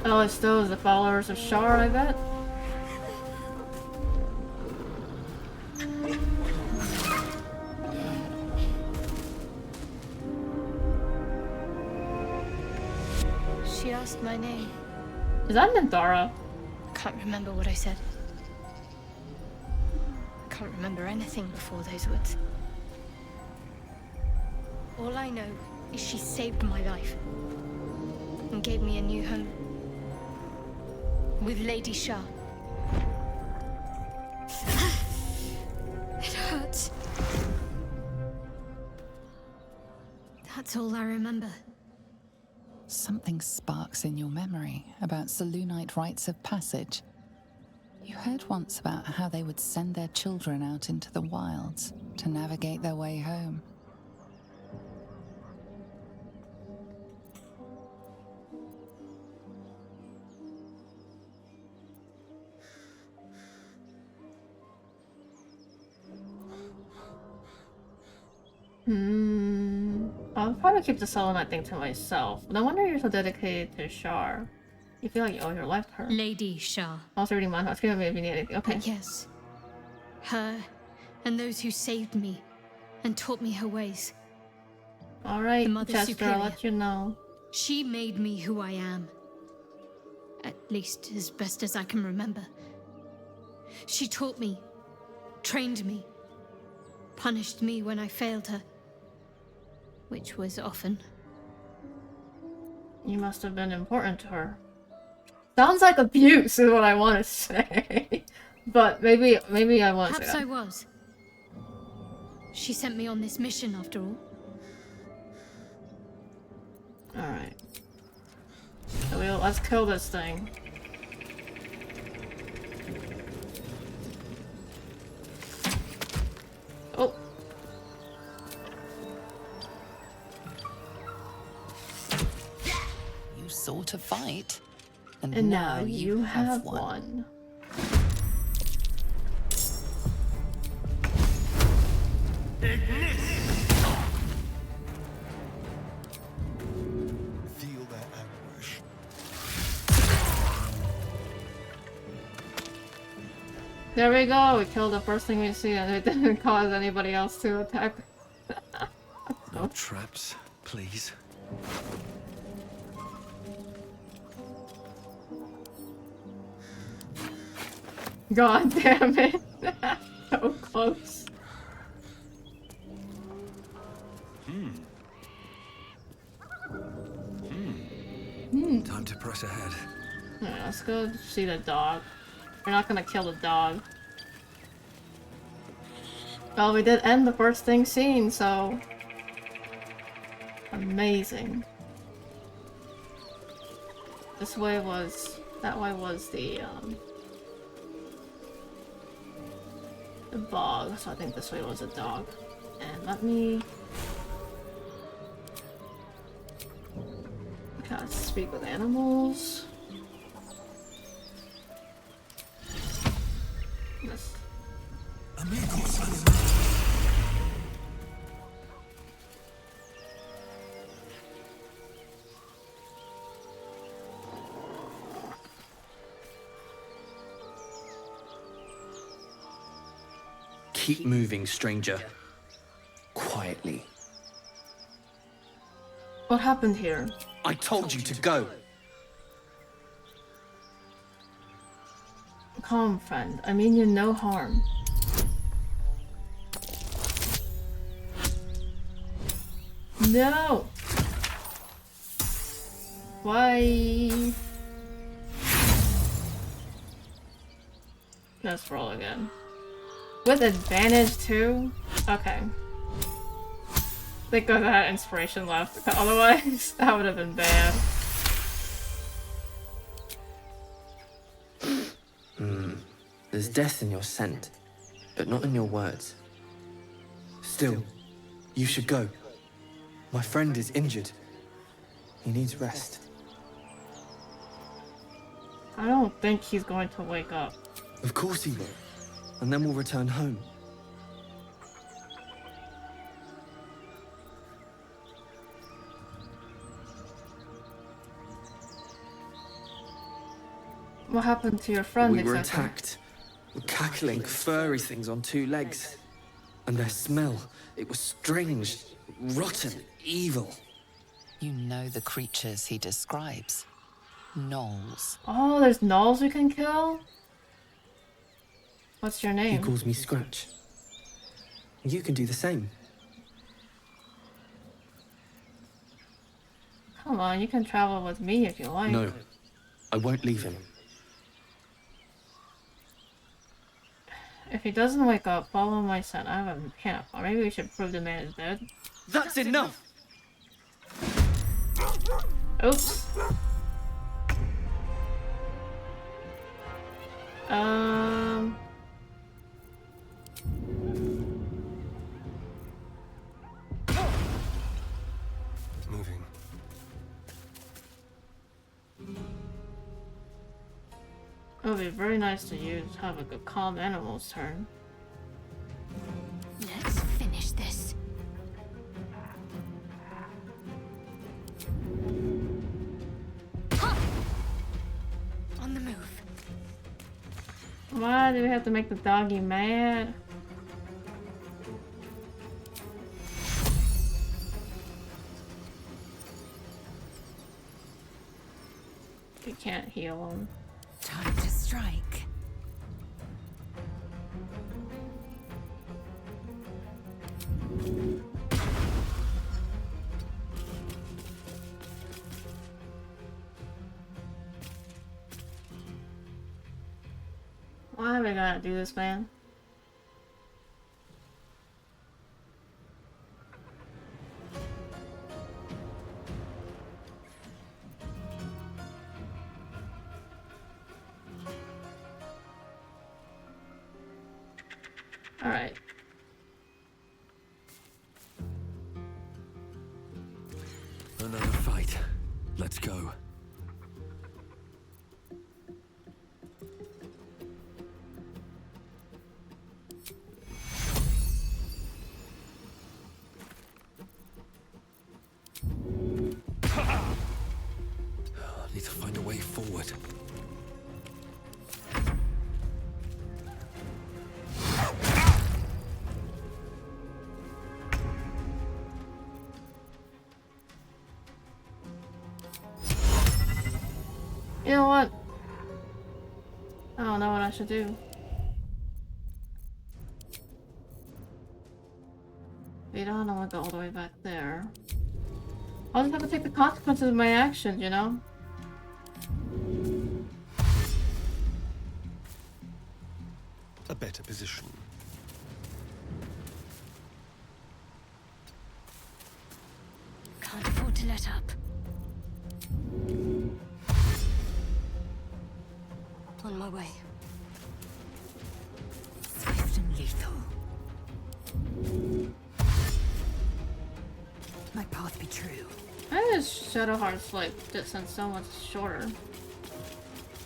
Oh, it's those, the followers of Shar, I bet? She asked my name. Is that Nandara? Can't remember what I said. Can't remember anything before those words. All I know is she saved my life and gave me a new home with Lady Shah. It hurts. That's all I remember. Something sparks in your memory about Selûnite rites of passage. You heard once about how they would send their children out into the wilds to navigate their way home. I'll probably keep the Selûnite thing to myself. No wonder you're so dedicated to Shar. You feel like you owe your life to her. Lady Shah. Also reading mine. Scream at me if you need anything. Okay. But yes, her and those who saved me and taught me her ways. Alright, The Mother Chester, Superior. I'll let you know. She made me who I am. At least as best as I can remember. She taught me, trained me, punished me when I failed her. which was often. You must have been important to her. Sounds like abuse is what I want to say. But maybe I won't say Perhaps that. I was. She sent me on this mission after all. Alright. So let's kill this thing. Oh. You sought a fight, And now you have one. Feel their anguish. There we go, we killed the first thing we see and it didn't cause anybody else to attack. No traps, please. God damn it. So close. Time to press ahead. Alright, let's go see the dog. We're not gonna kill the dog. Well, we did end the first thing seen, so... Amazing. This way was... That way was the bog, so I think this way was a dog. And let me... Gotta speak with animals. Yes. Keep moving, stranger. Quietly. What happened here? I told you to go. Calm, friend. I mean you no harm. No! Why? Let's roll again. With advantage too? Okay. Thank God I had inspiration left, otherwise that would have been bad. There's death in your scent, but not in your words. Still, you should go. My friend is injured. He needs rest. I don't think he's going to wake up. Of course he will. And then we'll return home. What happened to your friend We were exactly? attacked. Cackling, furry things on two legs. And their smell, it was strange, rotten, evil. You know the creatures he describes. Gnolls. Oh, there's gnolls we can kill? What's your He name? calls me Scratch. You can do the same. Come on, you can travel with me if you like. No, I won't leave him. If he doesn't wake up, follow my son. I have a camp. Or maybe we should prove the man is dead. That's enough! Oops. Moving. It would be very nice to use have a good calm animals turn. Let's finish this. On the move. Why do we have to make the doggy mad? We can't heal him. Time to strike. we gonna do this, man? Alright. Another fight. Let's go. I need to find a way forward. You know what? I don't know what I should do. Wait, I don't want to go all the way back there. I'll just have to take the consequences of my actions, you know? A better position. Can't afford to let up. On my way. Swift and lethal. My path be true. I just Shadowheart's like distance so much shorter.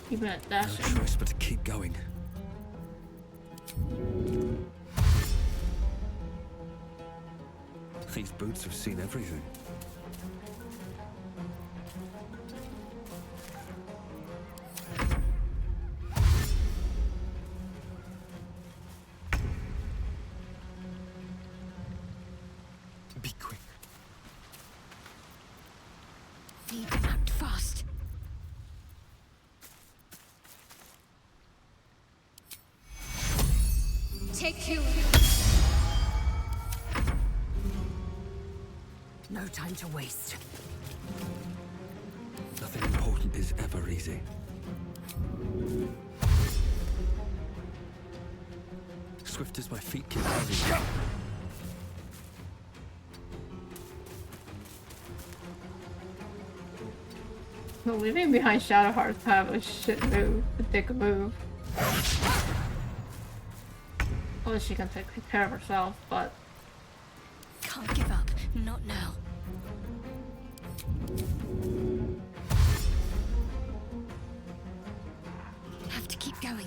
Even at No dashing. choice but to keep going. These boots have seen everything. Be quick. Need to act fast. Take you. No time to waste. Nothing important is ever easy. Swift as my feet keep moving. Leaving behind Shadowheart's kind of a shit move. A dick move. Well, she can take care of herself, but... Can't give up. Not now. Have to keep going.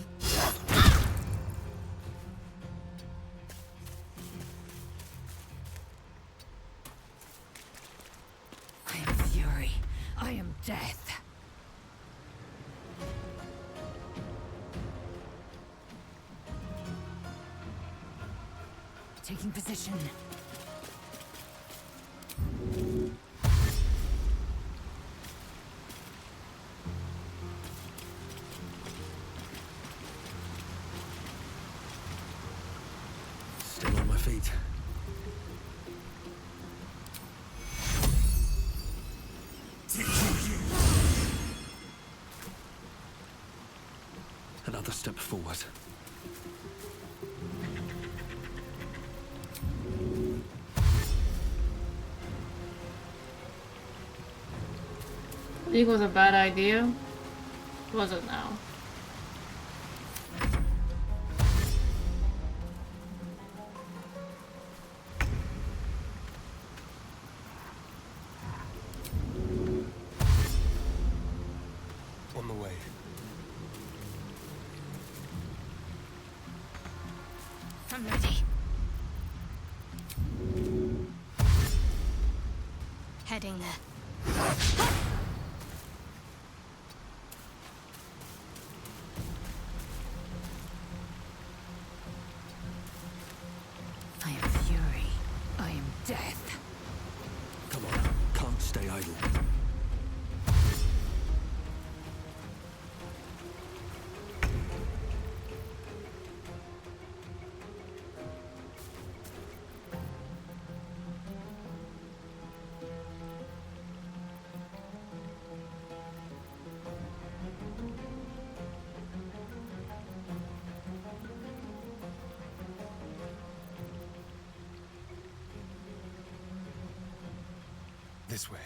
I am fury. I am death. Taking position. Still on my feet. Another step forward. League was a bad idea. Was it now? On the way. I'm ready. Heading there. I am fury. I am death. Come on, can't stay idle. This way.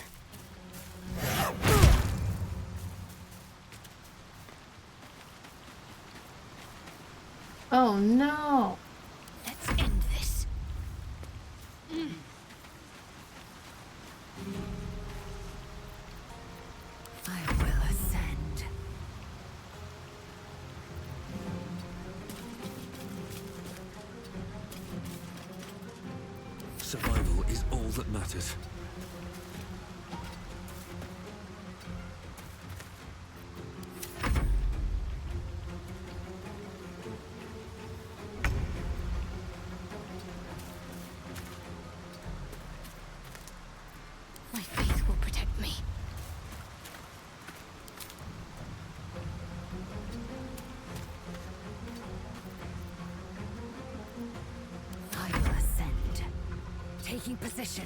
Oh no! Let's end this. I will ascend. Survival is all that matters. My faith will protect me. I will ascend. Taking position.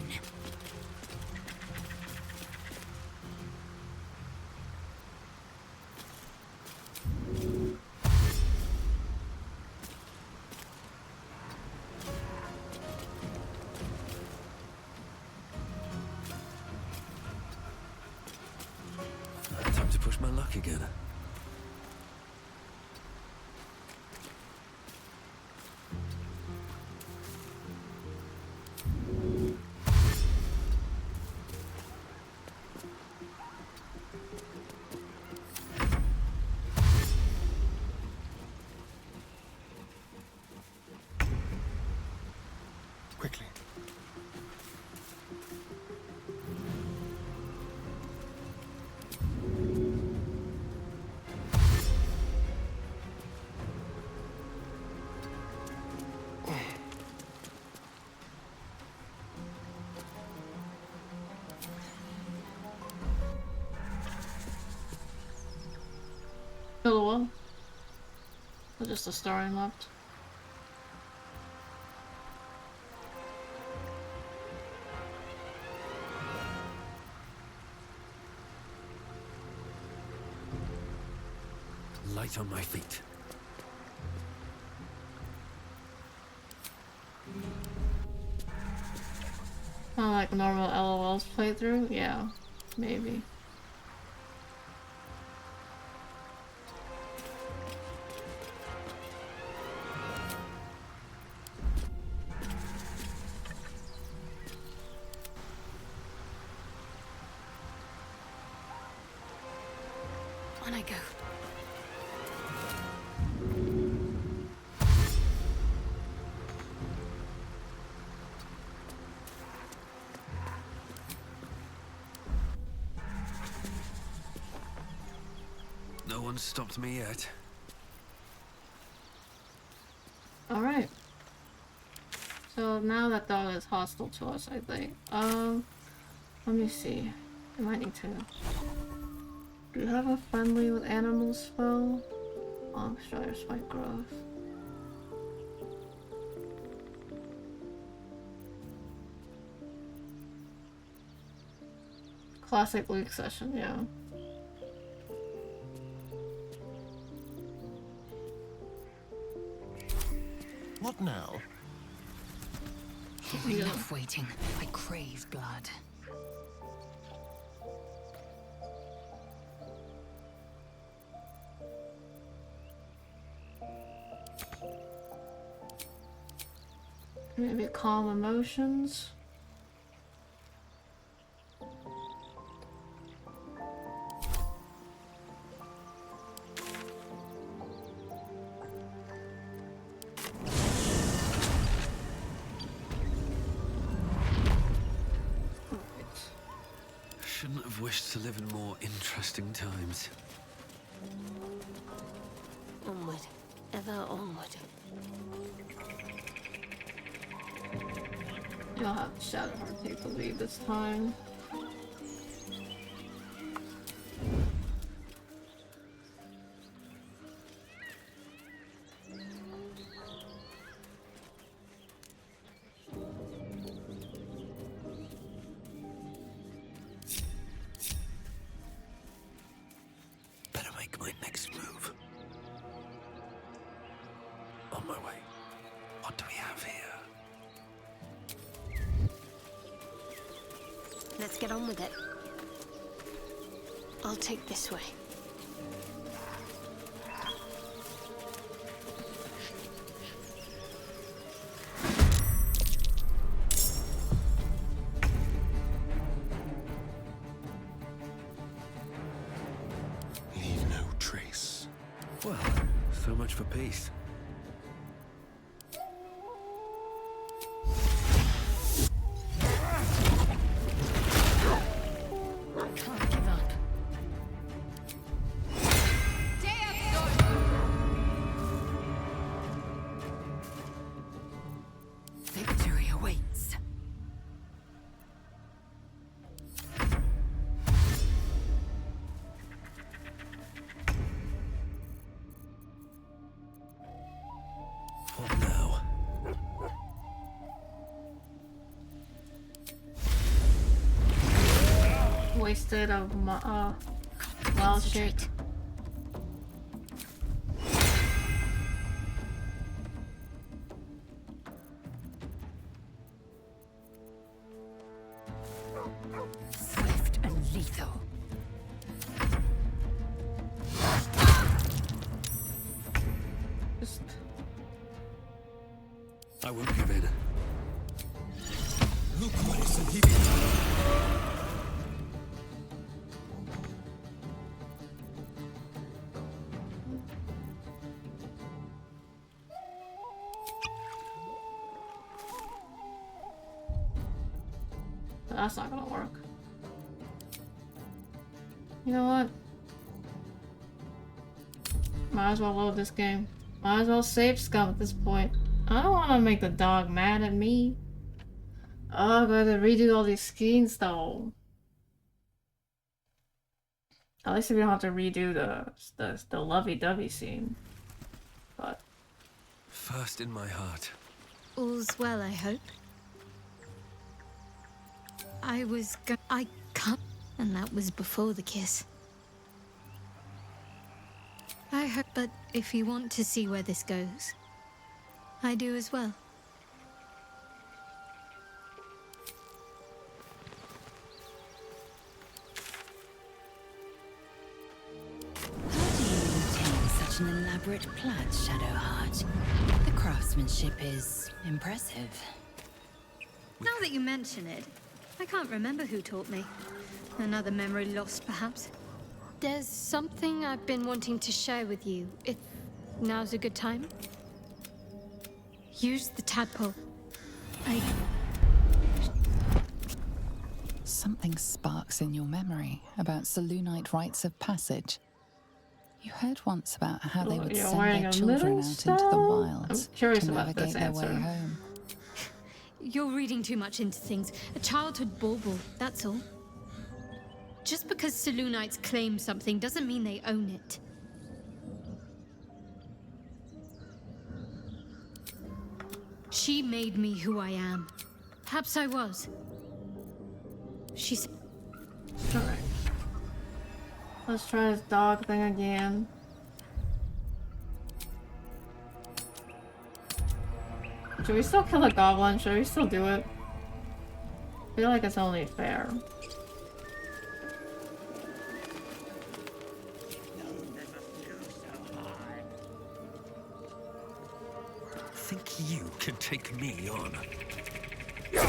Time to push my luck again. Quickly. Kill one. Or just a story left. Light on my feet. Kinda like normal LOL's playthrough? Yeah, maybe. On I go. No one's stopped me yet. Alright. So now that dog is hostile to us, I think. Let me see. I might need to... Do you have a friendly with animals spell? Long strider, spike growth. Classic League session, yeah. What now? Enough waiting. I crave blood. Maybe calm emotions. Shouldn't have wished to live in more interesting times. Onward, ever onward. You'll have to shadow her take the lead this time. Better make my next move. On my way. What do we have here? let's get on with it. I'll take this way. Leave no trace. Well, so much for peace. Can't give up. Victory awaits. What now? Wasted of my wild shape. Swift and lethal. Just I won't give in. Look what is in that's not gonna work. You know what? Might as well load this game. Might as well save scum at this point. I don't want to make the dog mad at me. Oh, I gotta redo all these scenes though. At least we don't have to redo the lovey-dovey scene. But First in my heart. All's well, I hope. I can't. And that was before the kiss. I hope, but if you want to see where this goes, I do as well. How do you maintain such an elaborate plaid, Shadowheart? The craftsmanship is impressive. Now that you mention it, I can't remember who taught me. Another memory lost, perhaps. There's something I've been wanting to share with you, if now's a good time. Use the tadpole. Something sparks in your memory about Selûnite rites of passage. You heard once about how they would You're send wearing their a children middle out into the stone? wilds I'm curious to about navigate this their way answer. home. You're reading too much into things. A childhood bauble, that's all. Just because Selûnites claim something doesn't mean they own it. She made me who I am. Perhaps I was. She said, alright. Let's try this dog thing again. Should we still kill a goblin? Should we still do it? I feel like it's only fair. Think you can take me on? How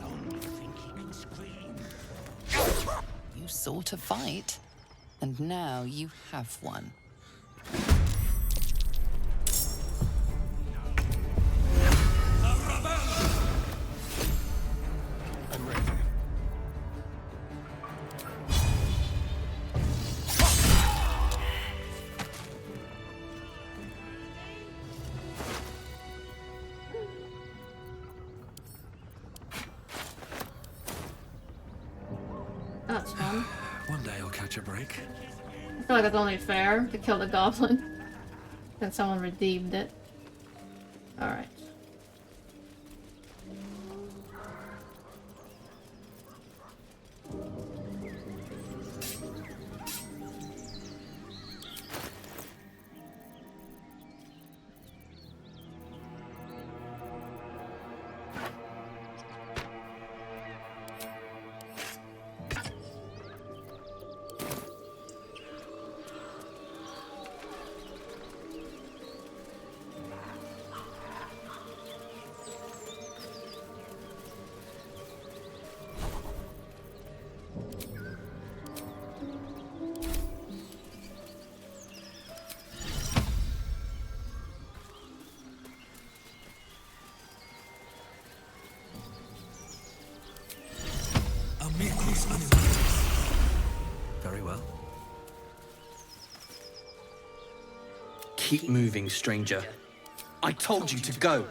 long do you think he can scream? You sought a fight, and now you have one. I'm ready. That's fun. One day I'll catch a break. I feel like it's only fair to kill the goblin. And someone redeemed it. Alright. Keep moving, stranger. I told you to go.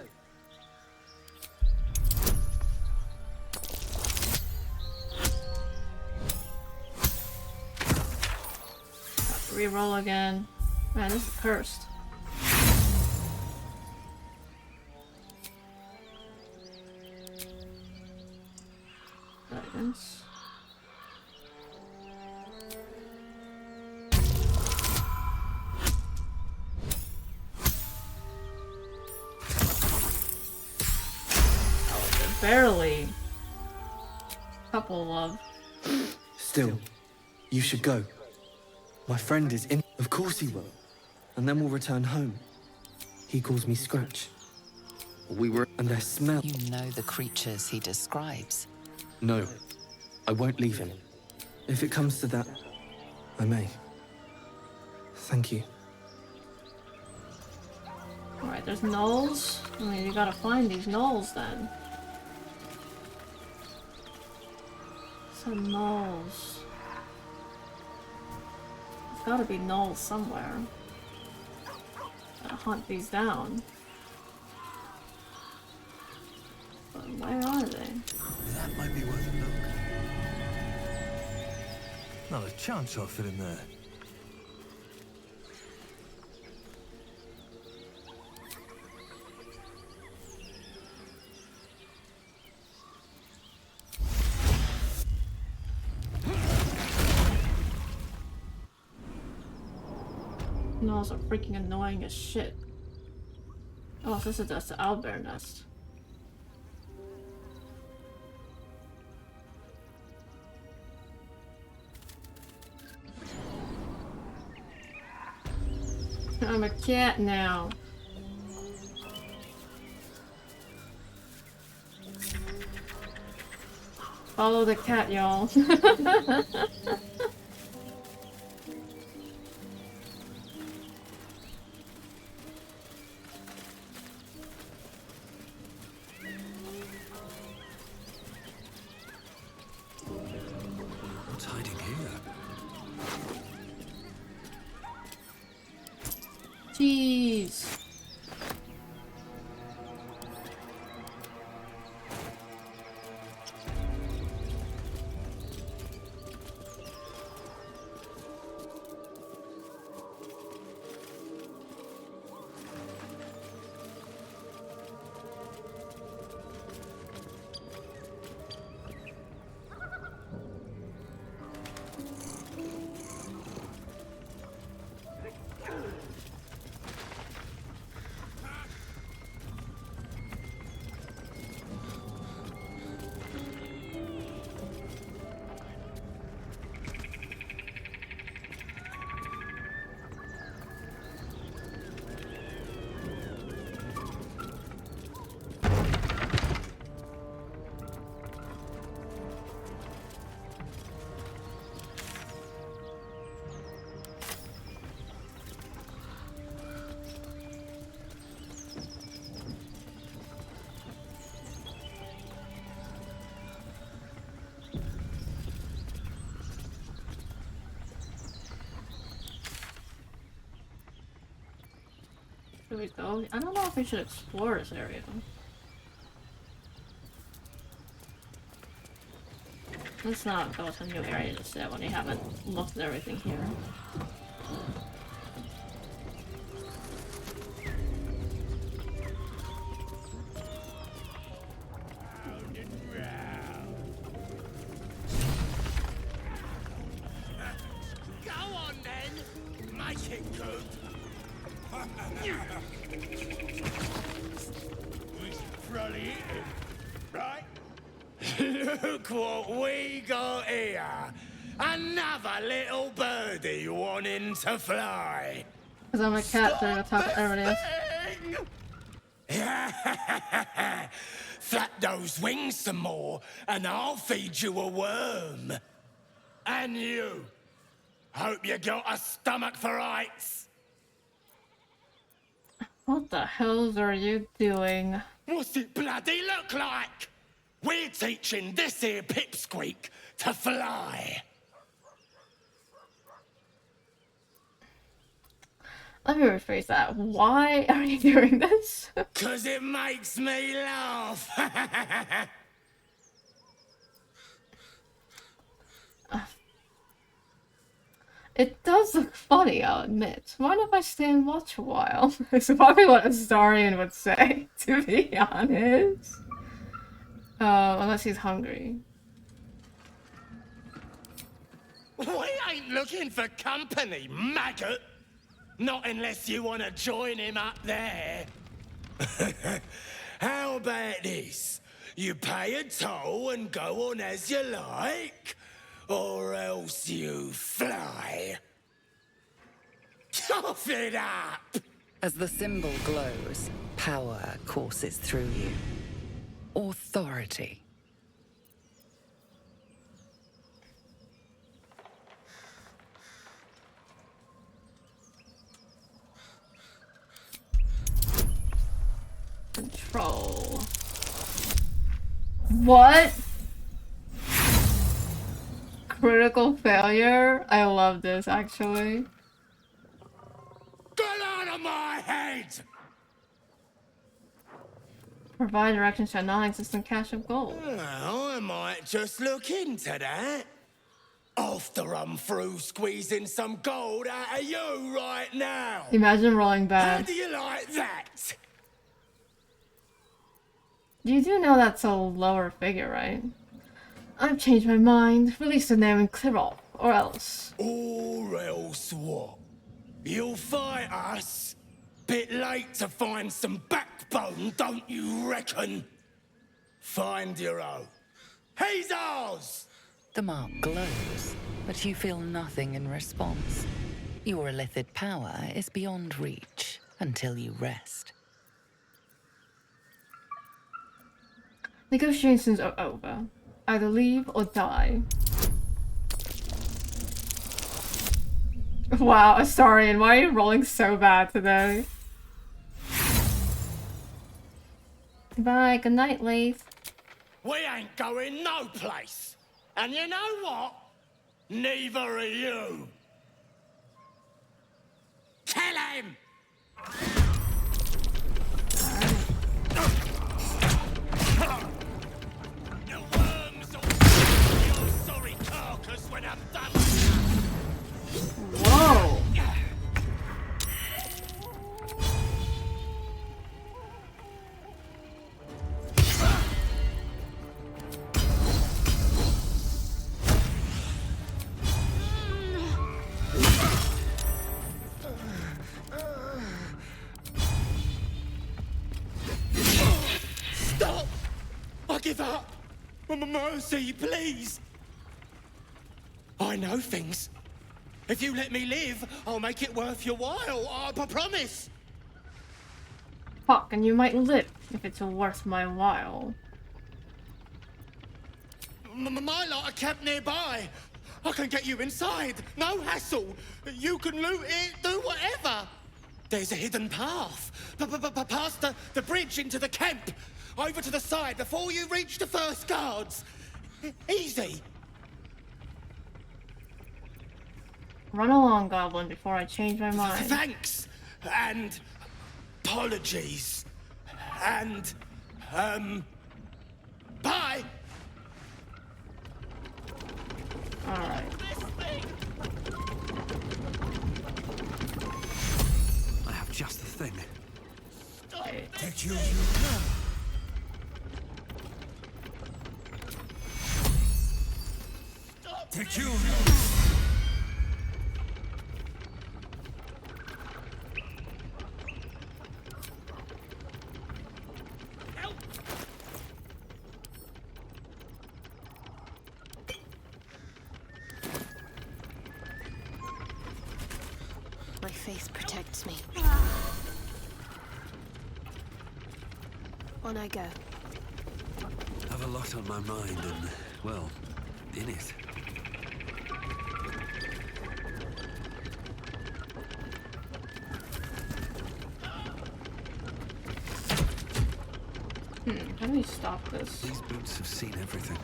Reroll again. Man, this is cursed. Guidance. Oh, barely. Couple of. Still, you should go. My friend is in. Of course he will. And then we'll return home. He calls me Scratch. We were. And their smell. You know the creatures he describes. No, I won't leave him. If it comes to that, I may. Thank you. Alright, there's gnolls. I mean, you gotta find these gnolls then. Some gnolls. There's gotta be gnolls somewhere. Gotta hunt these down. But where are they? That might be worth a look. Not a chance I'll fit in there. Gnolls are freaking annoying as shit. Oh, this is just the owlbear nest. I'm a cat now. Follow the cat, y'all. What's hiding here? Jeez. Here we go. I don't know if we should explore this area. Let's not go to a new area just yet when you haven't looked at everything here. Go on then! Make it good! Really eating, right? Look what we got here! Another little birdie wanting to fly! Because I'm a cat during the top of everybody else. Flap those wings some more, and I'll feed you a worm. And you! Hope you got a stomach for heights! What the hell are you doing? What's it bloody look like? We're teaching this here pipsqueak to fly. Let me rephrase that. Why are you doing this? 'Cause it makes me laugh. It does look funny, I'll admit. Mind if I stay and watch a while? It's probably what Astarion would say, to be honest. Unless he's hungry. We ain't looking for company, maggot. Not unless you want to join him up there. How about this? You pay a toll and go on as you like, or else you fly. Cough it up! As the symbol glows, power courses through you. Authority. Control. What? Critical failure? I love this, actually. Get out of my head! Provide directions to a non-existent cache of gold. Well, I might just look into that. After I'm through squeezing some gold out of you right now. Imagine rolling How back. do you like that? You do know that's a lower figure, right? I've changed my mind. Release the name and clear off, or else. Or else what? You'll fight us? Bit late to find some backbone, don't you reckon? Find your own. He's ours! The mark glows, but you feel nothing in response. Your illithid power is beyond reach until you rest. Negotiations are over. Either leave or die. Wow, Astarion, why are you rolling so bad today? Bye, good night, Leith. We ain't going no place. And you know what? Neither are you. Kill him! The worms will see your sorry carcass when I'm done. Whoa! Stop! I give up. Mercy, please. I know things. If you let me live, I'll make it worth your while. I promise. Fuck, and you might live if it's worth my while. My lot are camped nearby. I can get you inside. No hassle. You can loot it, do whatever. There's a hidden path. Past the bridge into the camp. Over to the side before you reach the first guards. Easy. Run along, Goblin, before I change my mind. Thanks. And apologies. And, bye. Alright. I have just the thing. Take you. Take you. My faith protects me. On I go. Have a lot on my mind and, well, in it. How do we stop this? These boots have seen everything.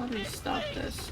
do we stop this?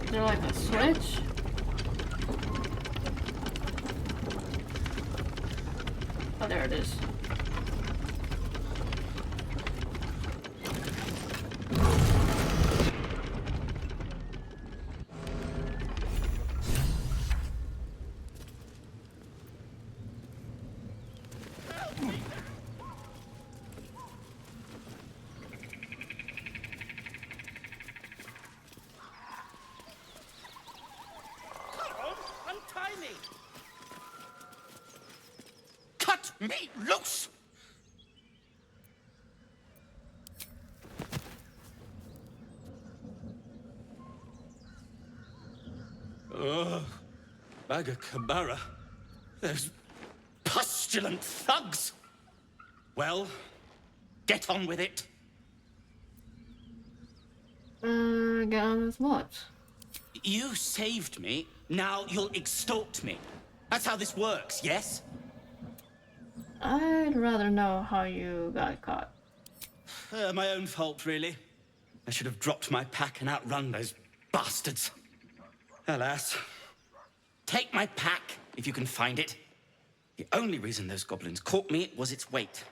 Is there like a switch? Oh, there it is. Untie me! Cut me loose! Bagakabara. Those pustulant thugs! Well, get on with it. Get on with what? You saved me, now you'll extort me. That's how this works, yes? I'd rather know how you got caught. My own fault, really. I should have dropped my pack and outrun those bastards. Alas. Take my pack, if you can find it. The only reason those goblins caught me was its weight.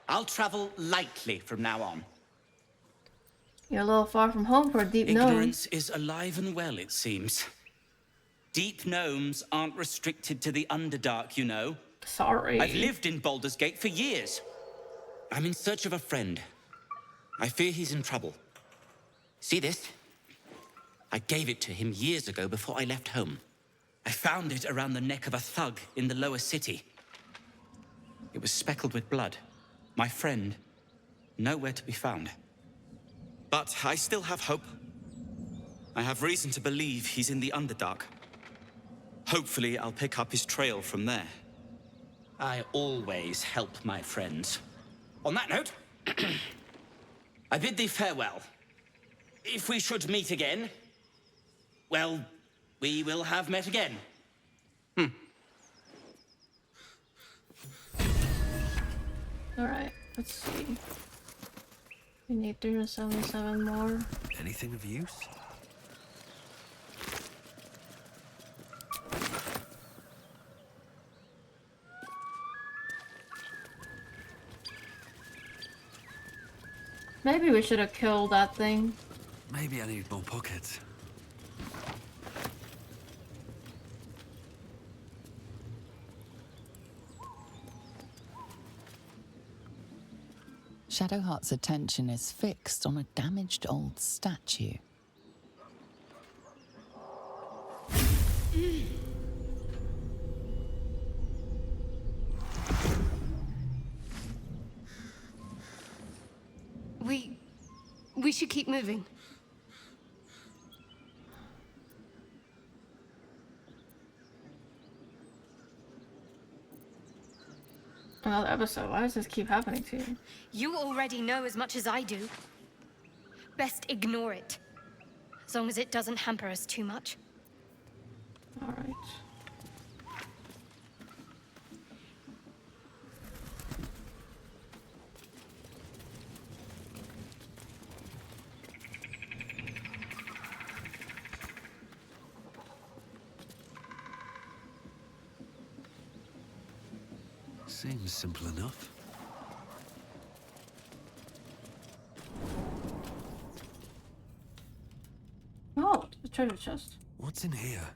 I'll travel lightly from now on. You're a little far from home for a deep gnome. Ignorance is alive and well, it seems. Deep gnomes aren't restricted to the Underdark, you know. Sorry. I've lived in Baldur's Gate for years. I'm in search of a friend. I fear he's in trouble. See this? I gave it to him years ago before I left home. I found it around the neck of a thug in the lower city. It was speckled with blood. My friend, nowhere to be found. But I still have hope. I have reason to believe he's in the Underdark. Hopefully, I'll pick up his trail from there. I always help my friends. On that note, I bid thee farewell. If we should meet again, well, we will have met again. Alright, let's see. We need 377 more. Anything of use? Maybe we should have killed that thing. Maybe I need more pockets. Shadowheart's attention is fixed on a damaged old statue. We should keep moving. Another episode. Why does this keep happening to you? You already know as much as I do. Best ignore it. As long as it doesn't hamper us too much. Alright. Seems simple enough. Oh, the treasure chest. What's in here?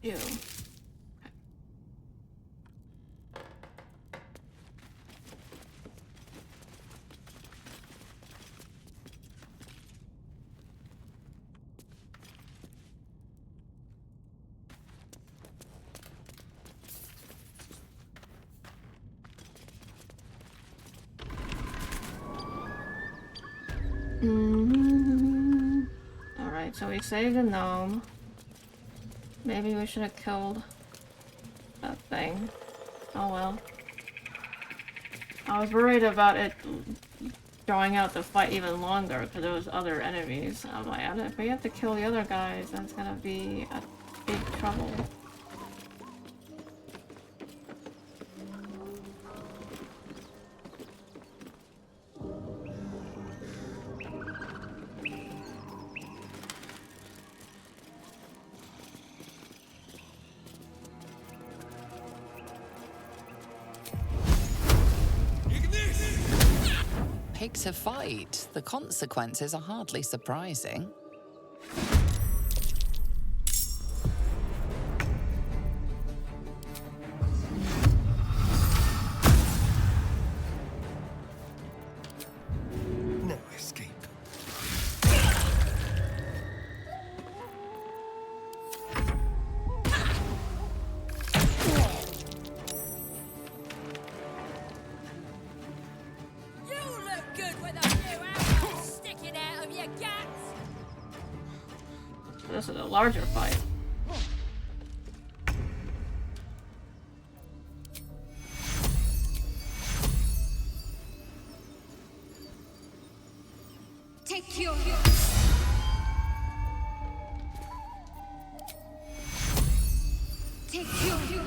Ew. Alright, so we saved the gnome. Maybe we should have killed that thing. Oh well. I was worried about it drawing out the fight even longer because there was other enemies. I'm like, if we have to kill the other guys, that's gonna be a big trouble. Pick to fight. The consequences are hardly surprising. No escape. This is a larger fight. Take your... Take your...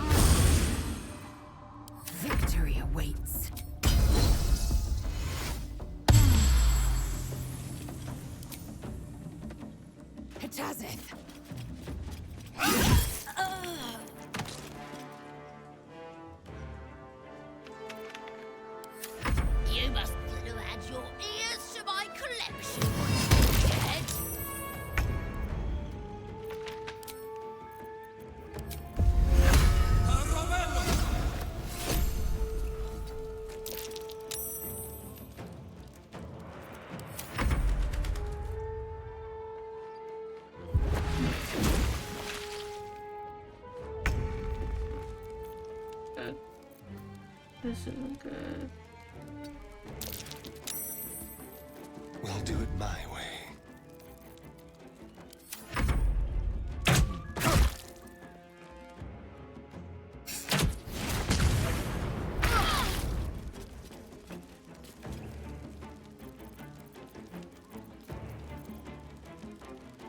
Victory awaits. Hitazeth. You must add your ears to my collection, Ed. Good. This isn't good. We'll do it my way.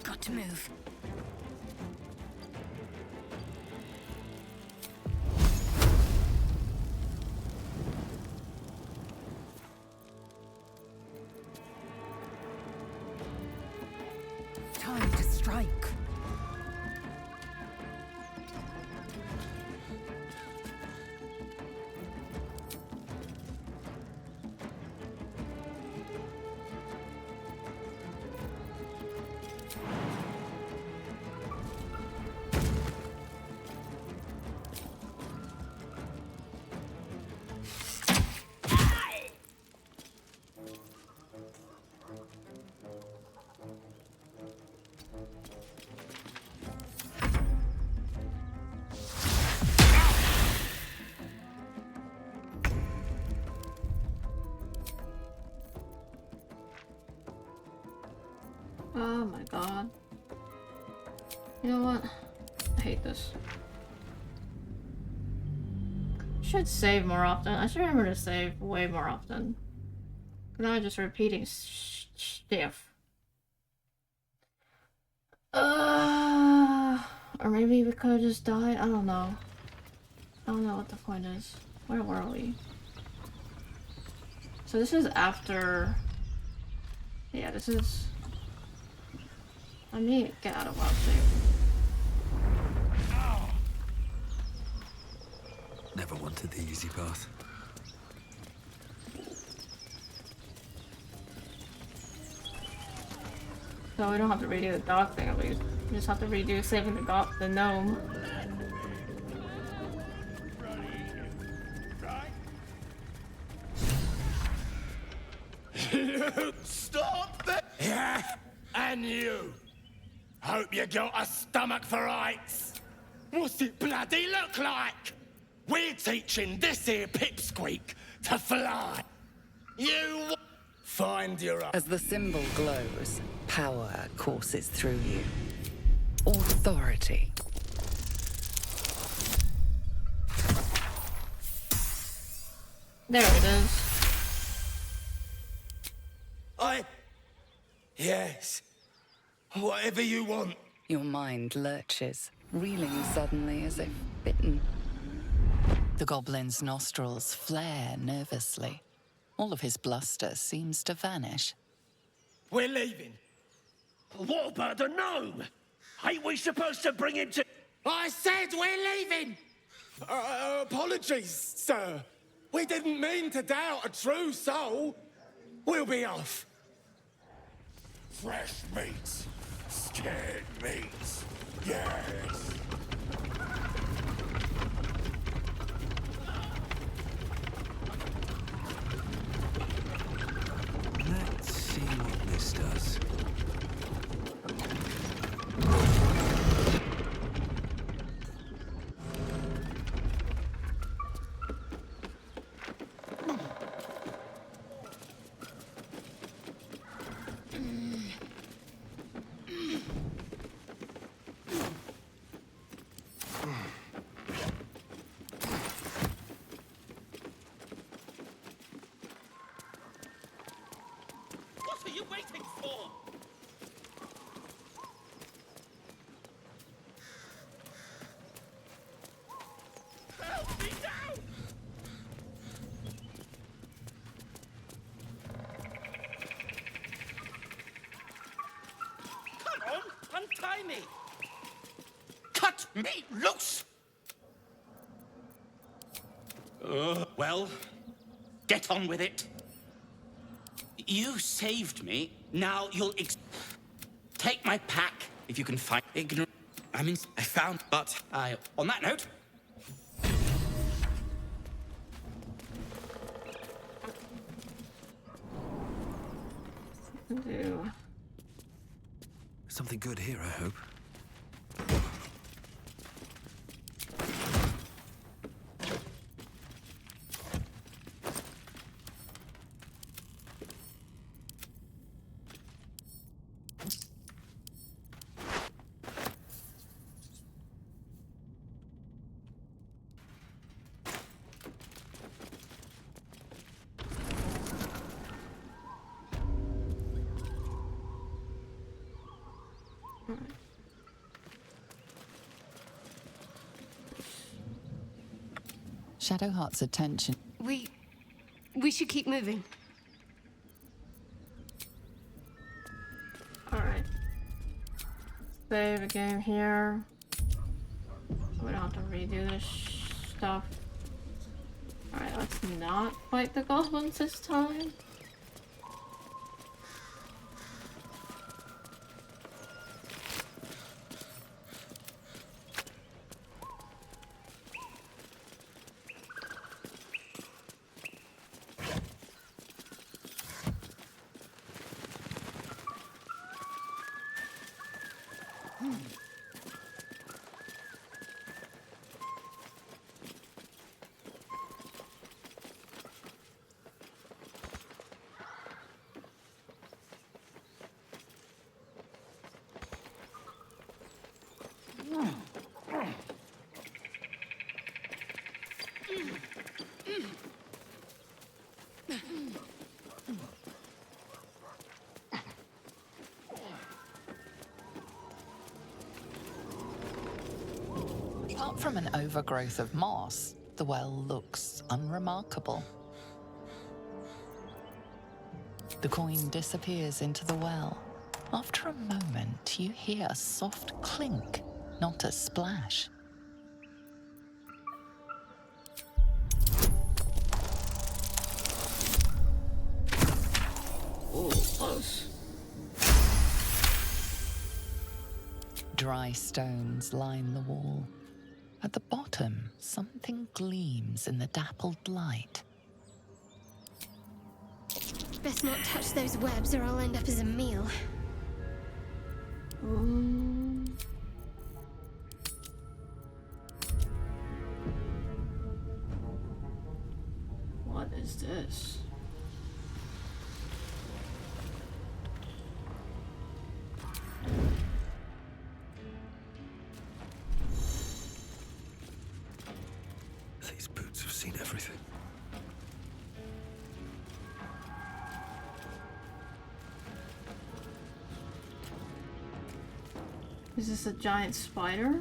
Got to move. Time to strike. Oh my god. You know what? I hate this. Should save more often. I should remember to save way more often. Now I'm just repeating stuff. Or maybe we could have just died. I don't know. I don't know what the point is. Where were we? So this is after... Yeah, this is... I need to get out of wild shape. Never wanted the easy path. So we don't have to redo the dog thing at least. Just have to redo saving the gnome. Stop that! Yeah, and you. Hope you got a stomach for heights. What's it bloody look like? We're teaching this here pipsqueak to fly. You find your own. As the symbol glows, power courses through you. Authority. There it is. Yes. Whatever you want. Your mind lurches, reeling suddenly as if bitten. The goblin's nostrils flare nervously. All of his bluster seems to vanish. We're leaving. What about the gnome? Ain't we supposed to bring him to... I said we're leaving! Apologies, sir. We didn't mean to doubt a true soul. We'll be off. Fresh meats. Scared meats. Yes. Let's see what this does. What are you waiting for? Help me down! Come on, untie me! Cut me loose! Well, get on with it. You saved me. Now you'll take my pack if you can find ignorant. I mean, I found, but on that note. Something good here, I hope. Shadowheart's attention. We should keep moving. Alright. Save a game here. We don't have to redo this stuff. Alright, let's not fight the goblins this time. Apart from an overgrowth of moss, the well looks unremarkable. The coin disappears into the well. After a moment, you hear a soft clink, not a splash. Ooh, close. Dry stones line the wall. At the bottom, something gleams in the dappled light. Best not touch those webs or I'll end up as a meal. What is this? These boots have seen everything. Is this a giant spider?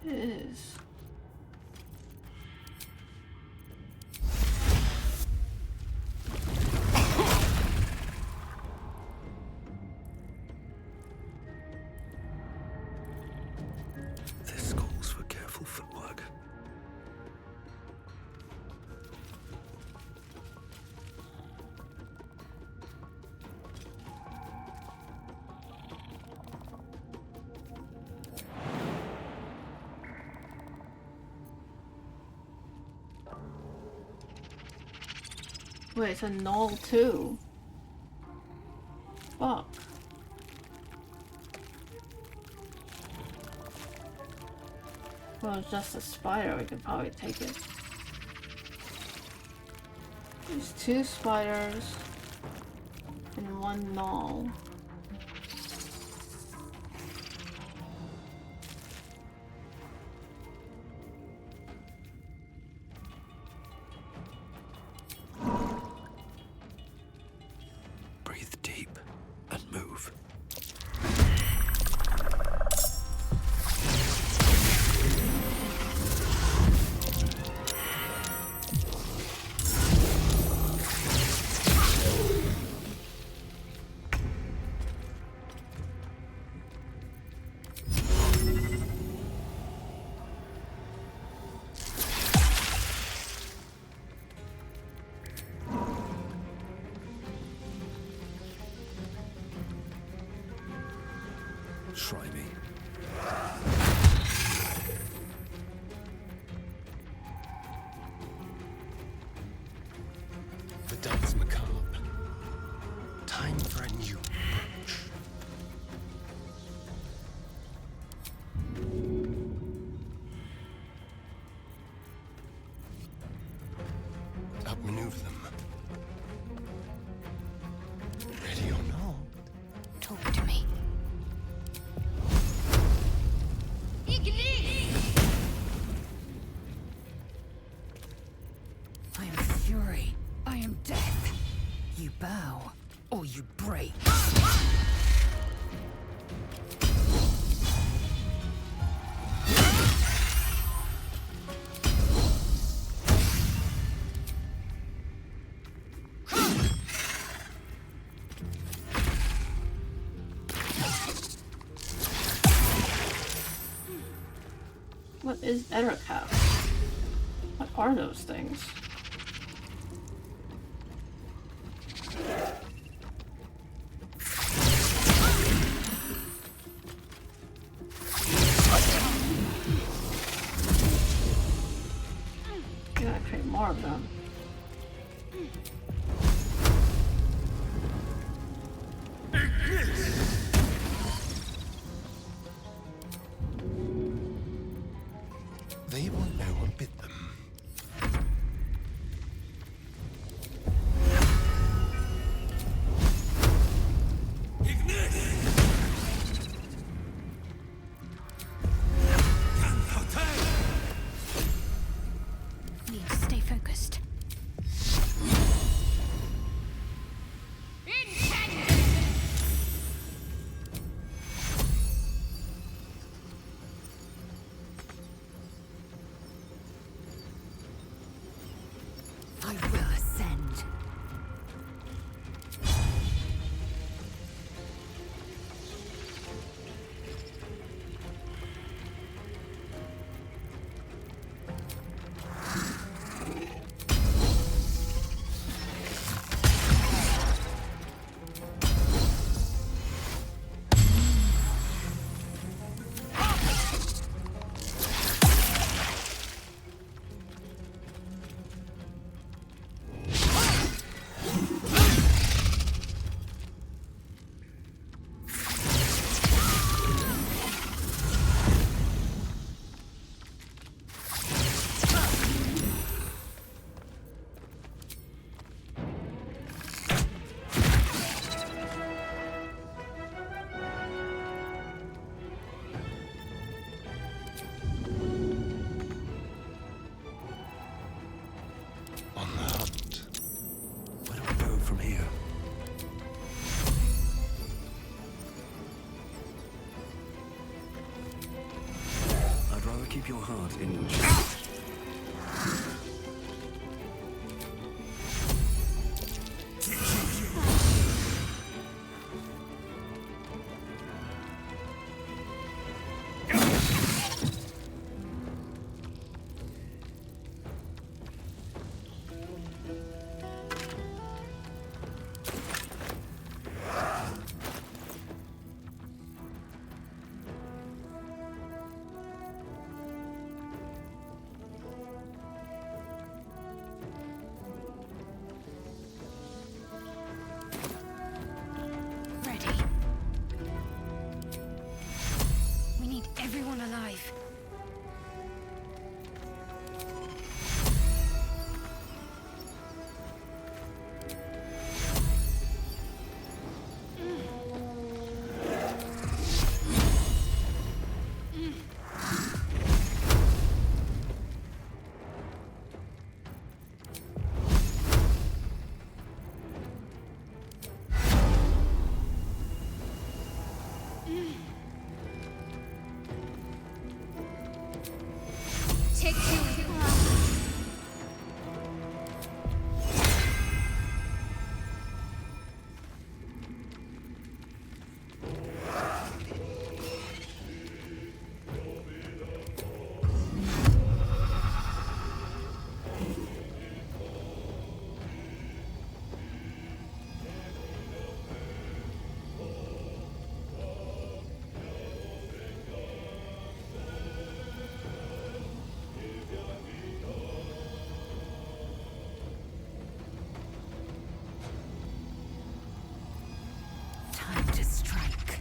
It is. This calls for careful footwork. Wait, it's a null too. Fuck. Well, it's just a spider, we could probably take it. There's 2 spiders and 1 null. Breathe deep and move. Try me. The dance macabre. Time for a new approach. Outmaneuver them. Ready or not? Talk to me. I am fury. I am death. You bow, or you break. What is Ettercap? What are those things? You gotta create more of them. They won't know what bit them. Need to stay focused. keep your heart in Everyone alive. Take two. Time to strike.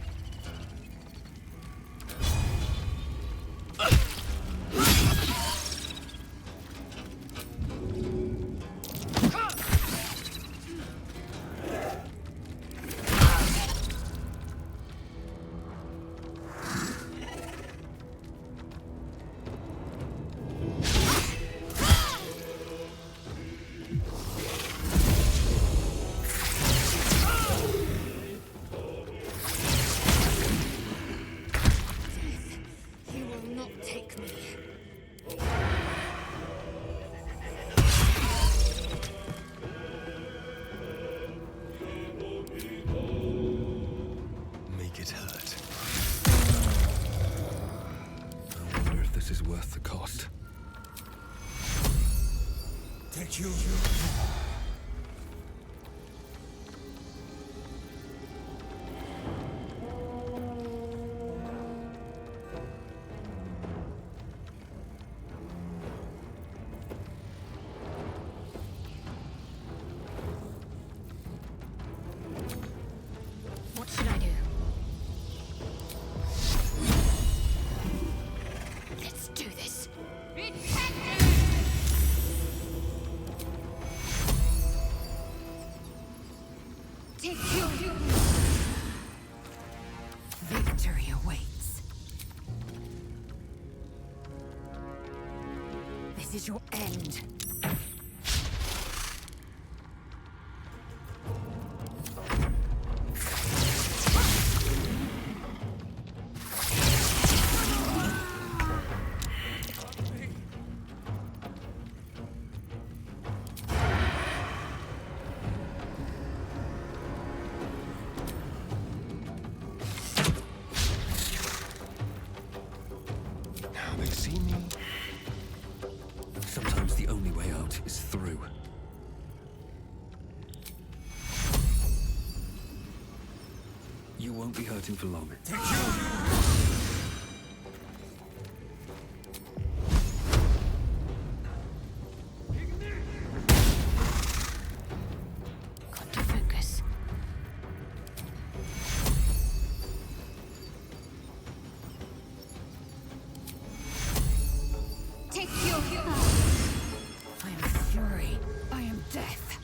You will not take me. make it hurt. I wonder if this is worth the cost. Take you. What should I do? Let's do this. Take you. Victory awaits. This is your end. Now they see me. Sometimes the only way out is through. You won't be hurting for long. Got to focus. Take you. I am fury. I am death.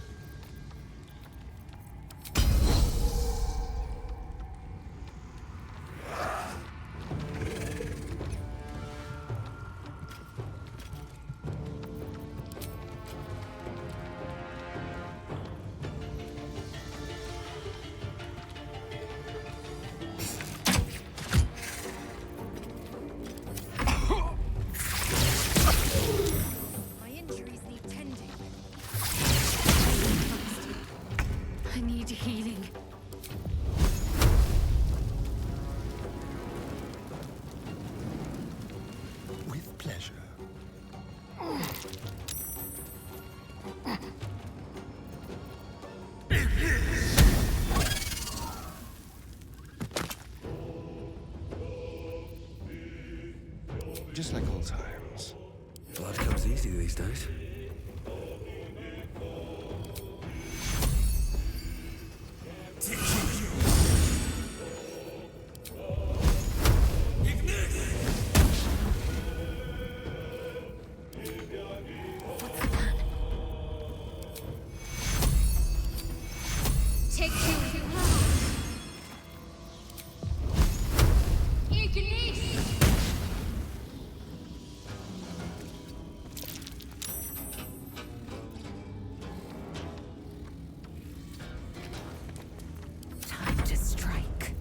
just like old times. Blood comes easy these days. Take two. Ignis! Time to strike.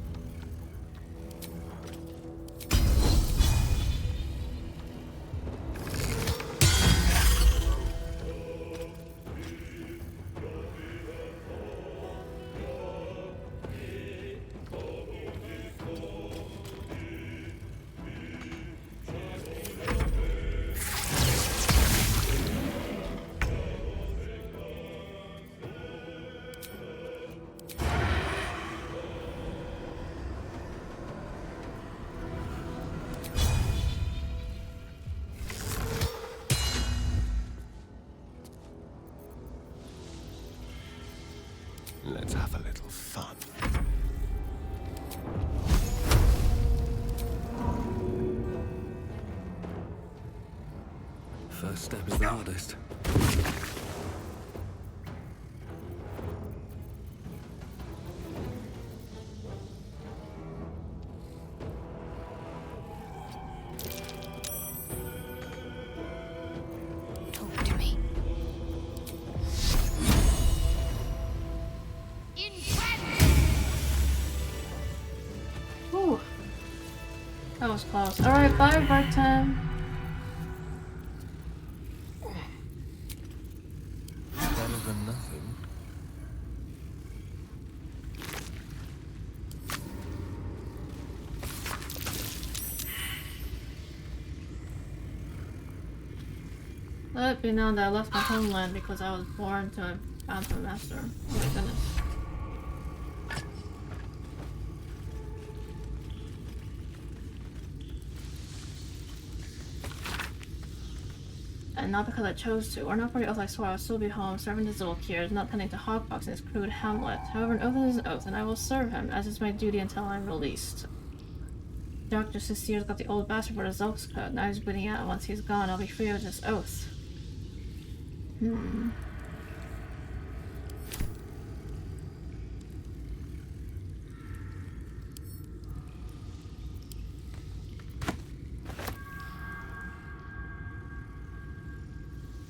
Let's have a little fun. First step is the hardest. Talk to me. Ooh. That was close. Alright, bye, break time. Better than nothing. Let it be known that I left my homeland because I was born to a Phantom Master. Oh my goodness. And not because I chose to, or not for the oath I swore I would still be home, serving the Zulkirs, not tending to Hogbox in his crude hamlet. However, an oath is an oath, and I will serve him, as is my duty until I am released. Dr. Sistier's got the old bastard for the Zulk's code, now he's bleeding out, and once he's gone, I'll be free of this oath.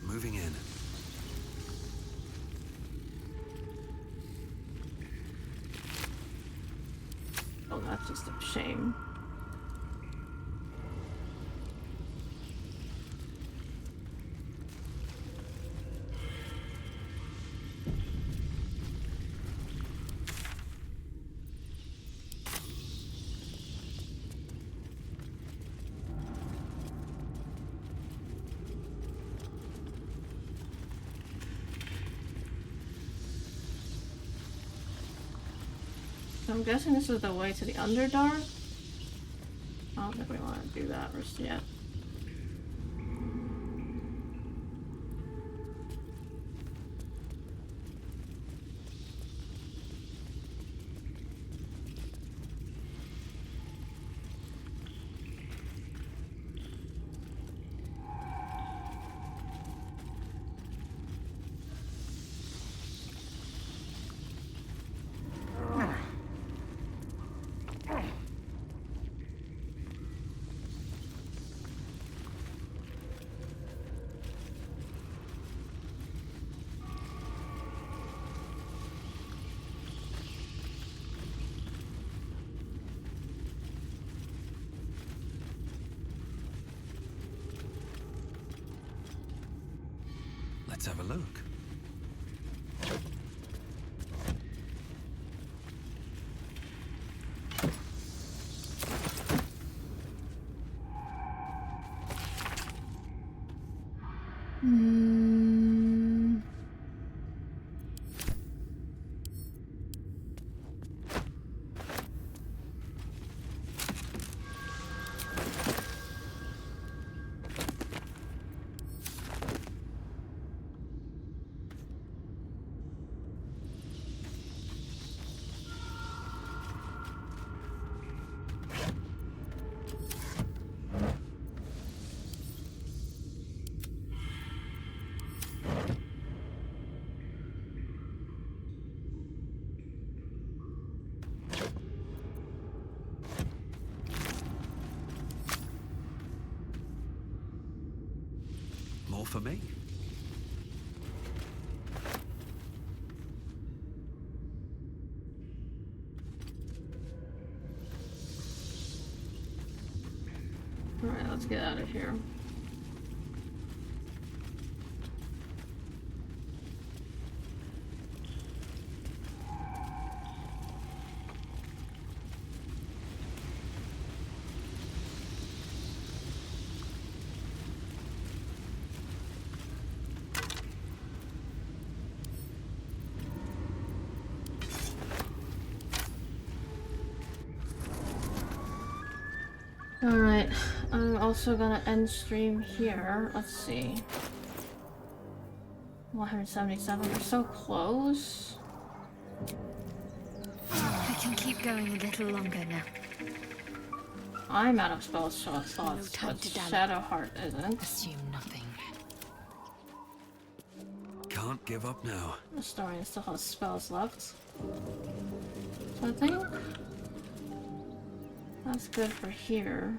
Moving in. Oh, that's just a shame. So I'm guessing this is the way to the Underdark? I don't think we want to do that just yet. Let's have a look. for me. Alright, let's get out of here. Alright, I'm also gonna end stream here. Let's see. 177, we're so close. I can keep going a little longer now. I'm out of spell slots, but Shadowheart isn't. Assume nothing. Can't give up now. The Historian still has spells left. So I think that's good for here.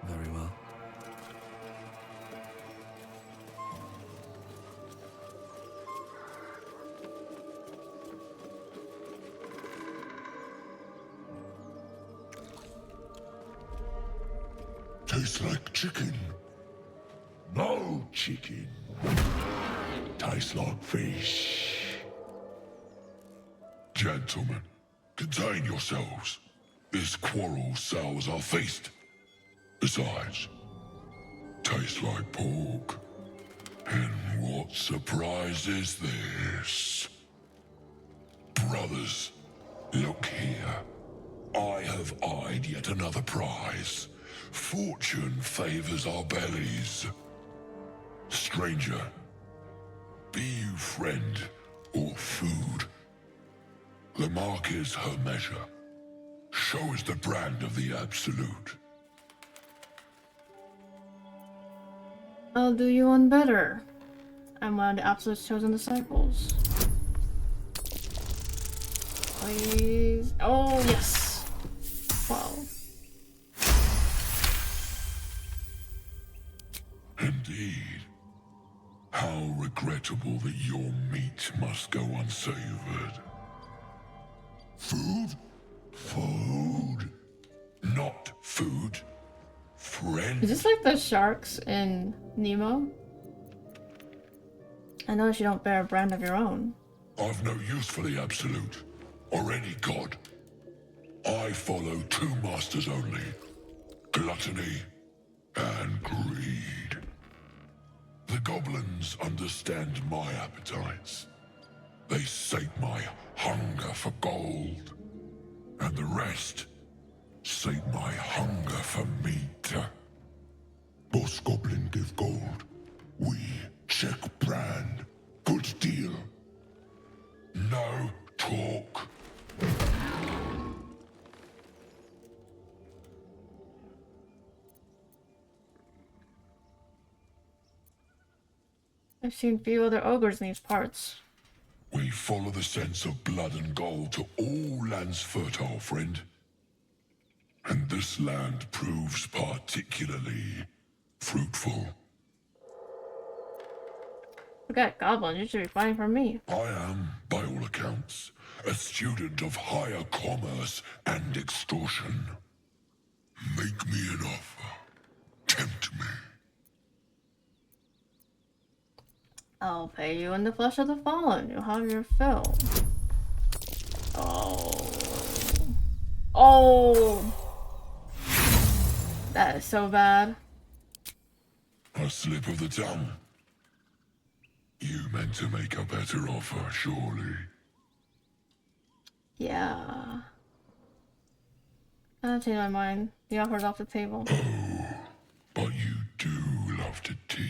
Very well. Tastes like chicken. No chicken. Tastes like fish. Gentlemen, contain yourselves. This quarrel sours our feast. Besides, tastes like pork. And what surprise is this? Brothers, look here. I have eyed yet another prize. Fortune favors our bellies. Stranger, be you friend or food. The mark is her measure. Show us the brand of the absolute. I'll do you one better. I'm one of the absolute's chosen disciples. Please. Oh, yes. Wow. Indeed. How regrettable that your meat must go unsavored. Food? Food? Not food. Friend? Is this like the sharks in Nemo? I notice you don't bear a brand of your own. I've no use for the absolute, or any god. I follow two masters only. Gluttony and greed. The goblins understand my appetites. They sate my hunger for gold. And the rest sate my hunger for meat. Boss Goblin give gold. We check brand. Good deal. No talk. I've seen few other ogres in these parts. We follow the sense of blood and gold to all lands fertile, friend. And this land proves particularly fruitful. Forget goblins, you should be fighting for me. I am, by all accounts, a student of higher commerce and extortion. Make me an offer. Tempt me. I'll pay you in the flesh of the fallen. You'll have your fill. Oh. Oh. That is so bad. A slip of the tongue. You meant to make a better offer, surely. Yeah. I changed my mind. The offer's off the table. Oh, but you do love to tease.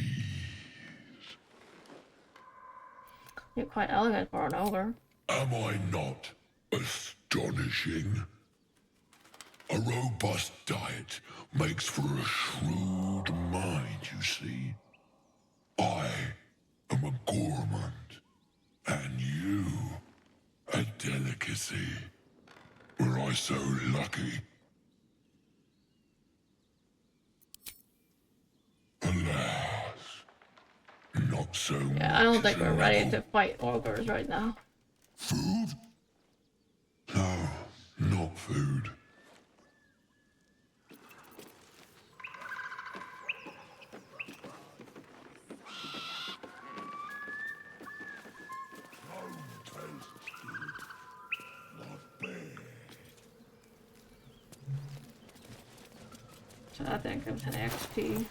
You're quite elegant for an ogre. Am I not astonishing? A robust diet makes for a shrewd mind, you see. I am a gourmand, and you a delicacy. Were I so lucky? Not so Yeah, I don't much think as we're a ready nibble. to fight ogres right now. Food? No, not food. So I think I'm 10 XP.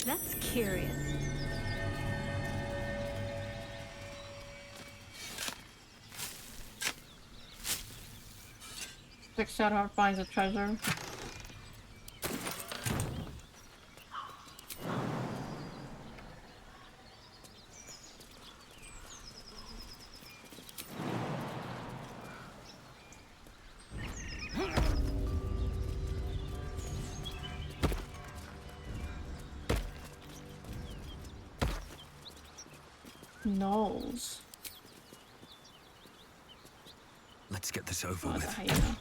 That's curious. Six Shadow finds a treasure. Knolls. Let's get this over Oh, with. the hyena.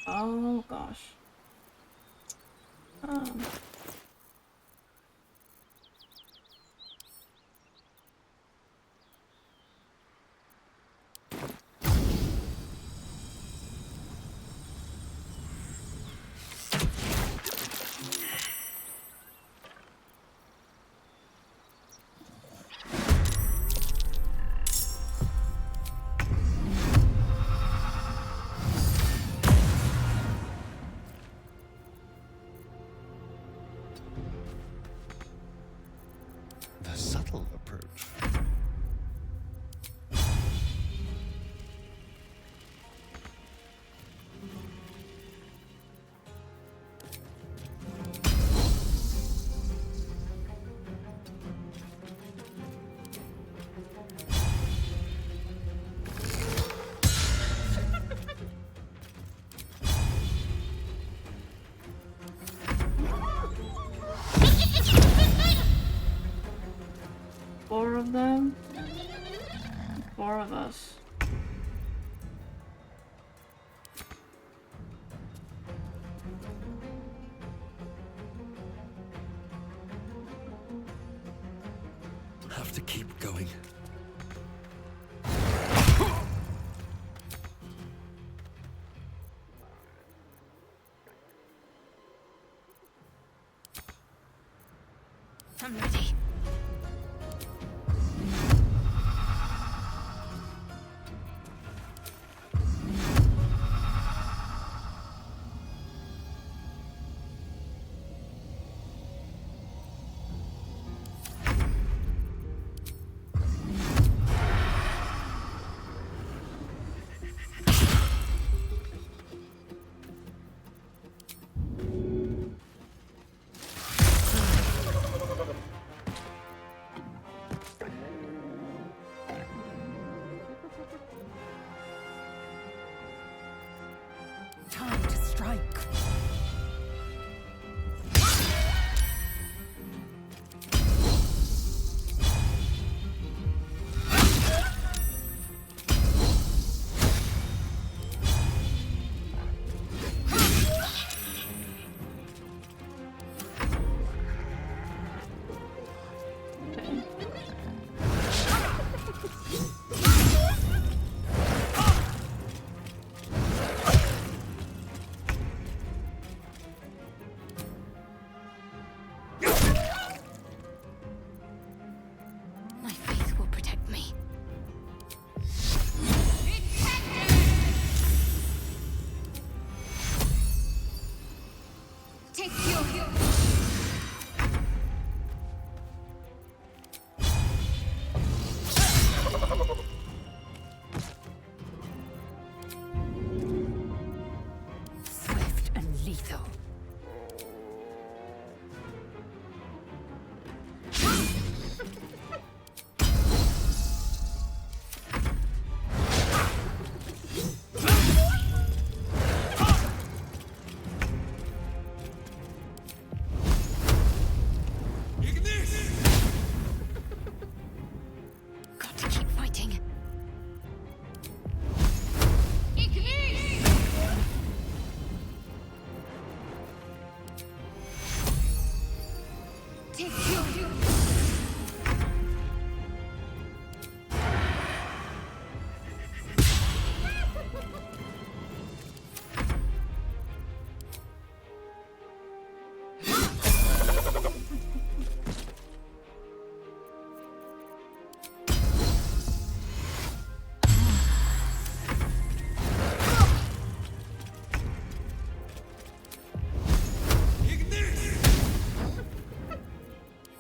Oh gosh. The subtle approach. Four of them? Four of us. Have to keep going. I'm ready.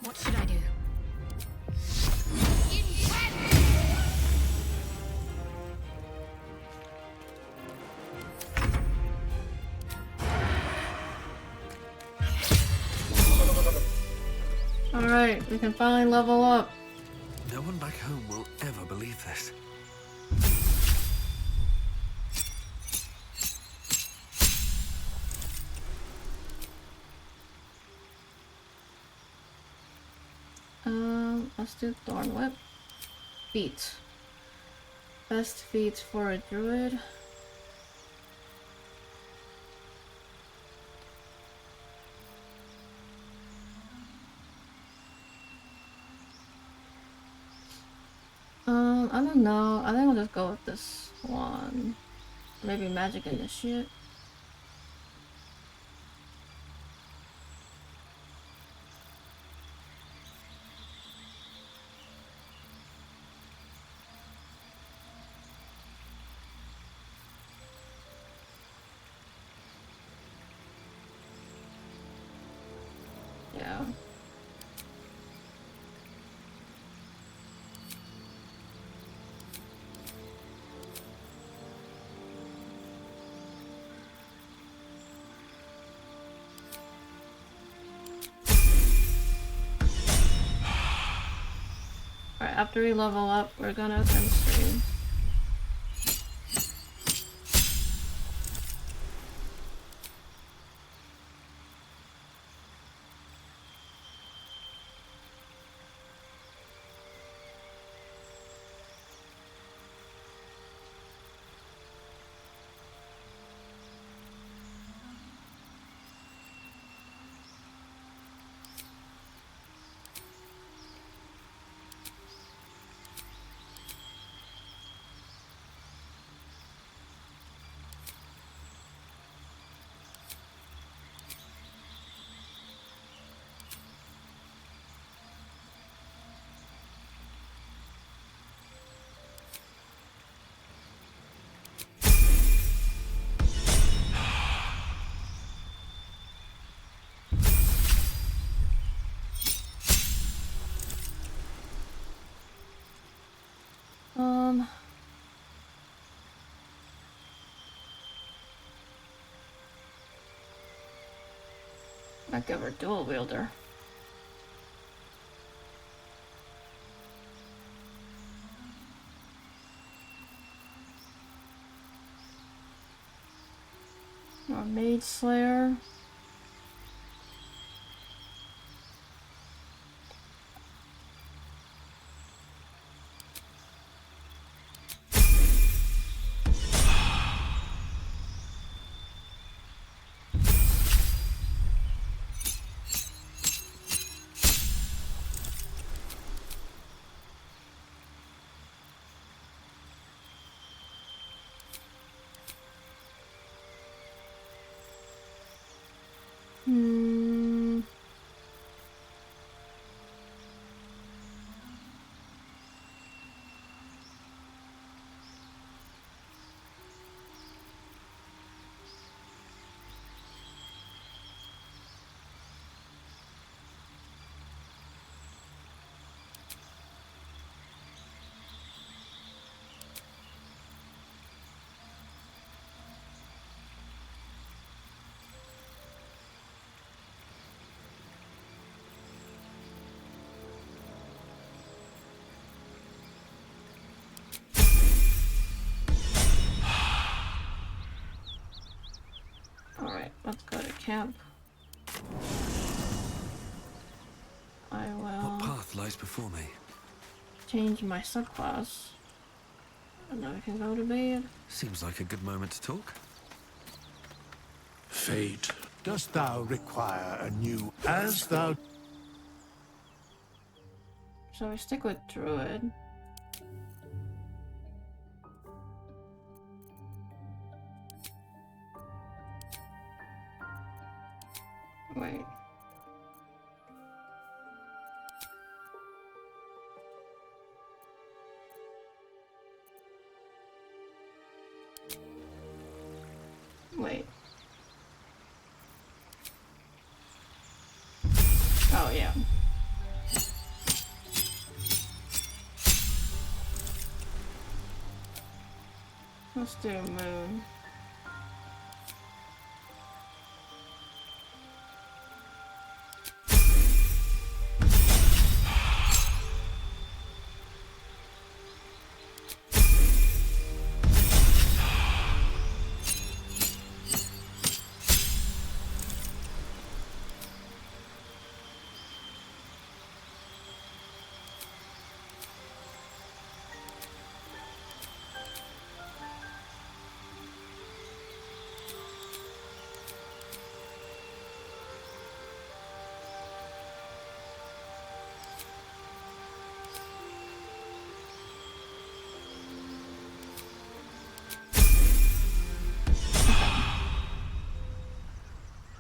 What should I do? Alright, we can finally level up. No one back home will ever believe this. Let's do Thorn Whip. Feat. Best feats for a druid. I don't know. I think I'll just go with this one. Maybe Magic Initiate. Yeah. Alright, after we level up, we're gonna end stream. Might give her dual wielder. Or Maid Slayer. Alright, let's go to camp. I will What path lies before me? change my subclass. And then we can go to bed. Seems like a good moment to talk. Fate. Dost thou require a new as thou... So we stick with Druid. Wait. Wait. Oh, yeah. Let's do Moon.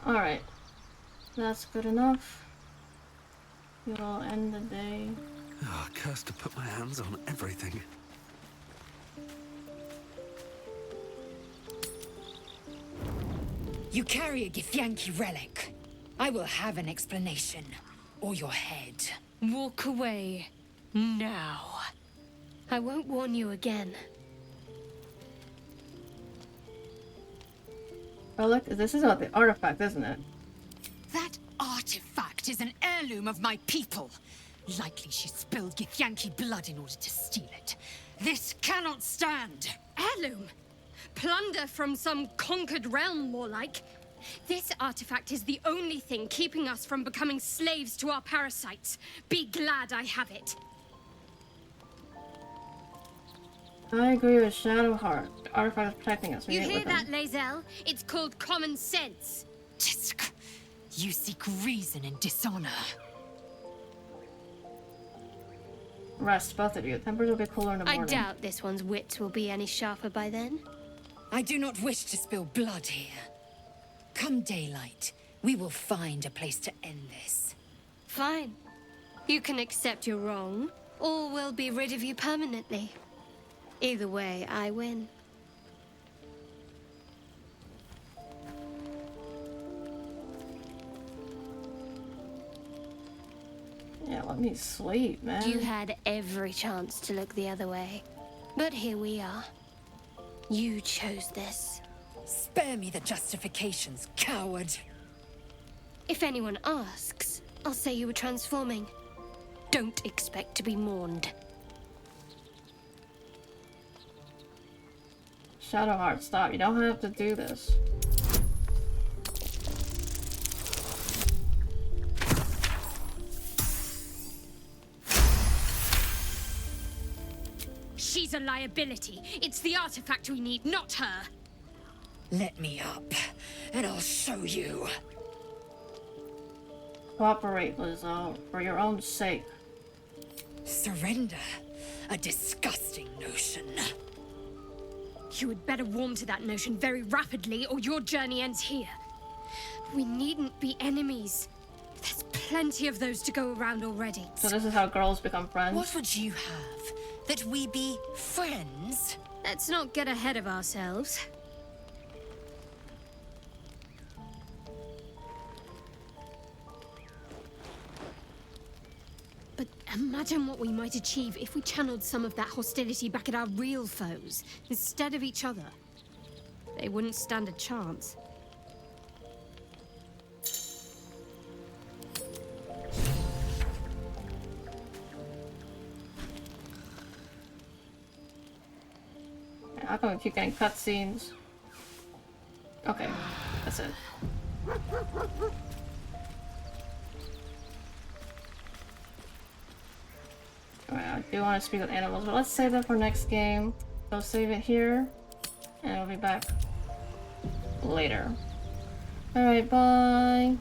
Alright, that's good enough. We'll end the day. Oh, cursed to put my hands on everything. You carry a Githyanki relic. I will have an explanation. Or your head. Walk away. Now. I won't warn you again. Oh look, this is about the artifact, isn't it? That artifact is an heirloom of my people. Likely she spilled Githyanki blood in order to steal it. This cannot stand. Heirloom? Plunder from some conquered realm, more like. This artifact is the only thing keeping us from becoming slaves to our parasites. Be glad I have it. I agree with Shadowheart. The artifact is protecting us. We You need it hear with that, him. Lae'zel? It's called common sense. Tisk. You seek reason in dishonor. Rest, both of you. Tempers will be cooler in the I morning. doubt this one's wits will be any sharper by then. I do not wish to spill blood here. Come daylight, we will find a place to end this. Fine. You can accept you're wrong, or we'll be rid of you permanently. Either way, I win. Yeah, let me sleep, man. You had every chance to look the other way. But here we are. You chose this. Spare me the justifications, coward. If anyone asks, I'll say you were transforming. Don't expect to be mourned. Shadowheart, stop. You don't have to do this. She's a liability. It's the artifact we need, not her. Let me up, and I'll show you. Cooperate, Lizzo, for your own sake. Surrender? A disgusting notion. You had better warm to that notion very rapidly, or your journey ends here. We needn't be enemies. There's plenty of those to go around already. So this is how girls become friends? What would you have? That we be friends? Let's not get ahead of ourselves. But imagine what we might achieve if we channeled some of that hostility back at our real foes, instead of each other. They wouldn't stand a chance. How come we keep getting cutscenes? Okay, that's it. Alright, I do want to speak with animals, but let's save that for next game. So save it here, and we'll be back later. Alright, bye!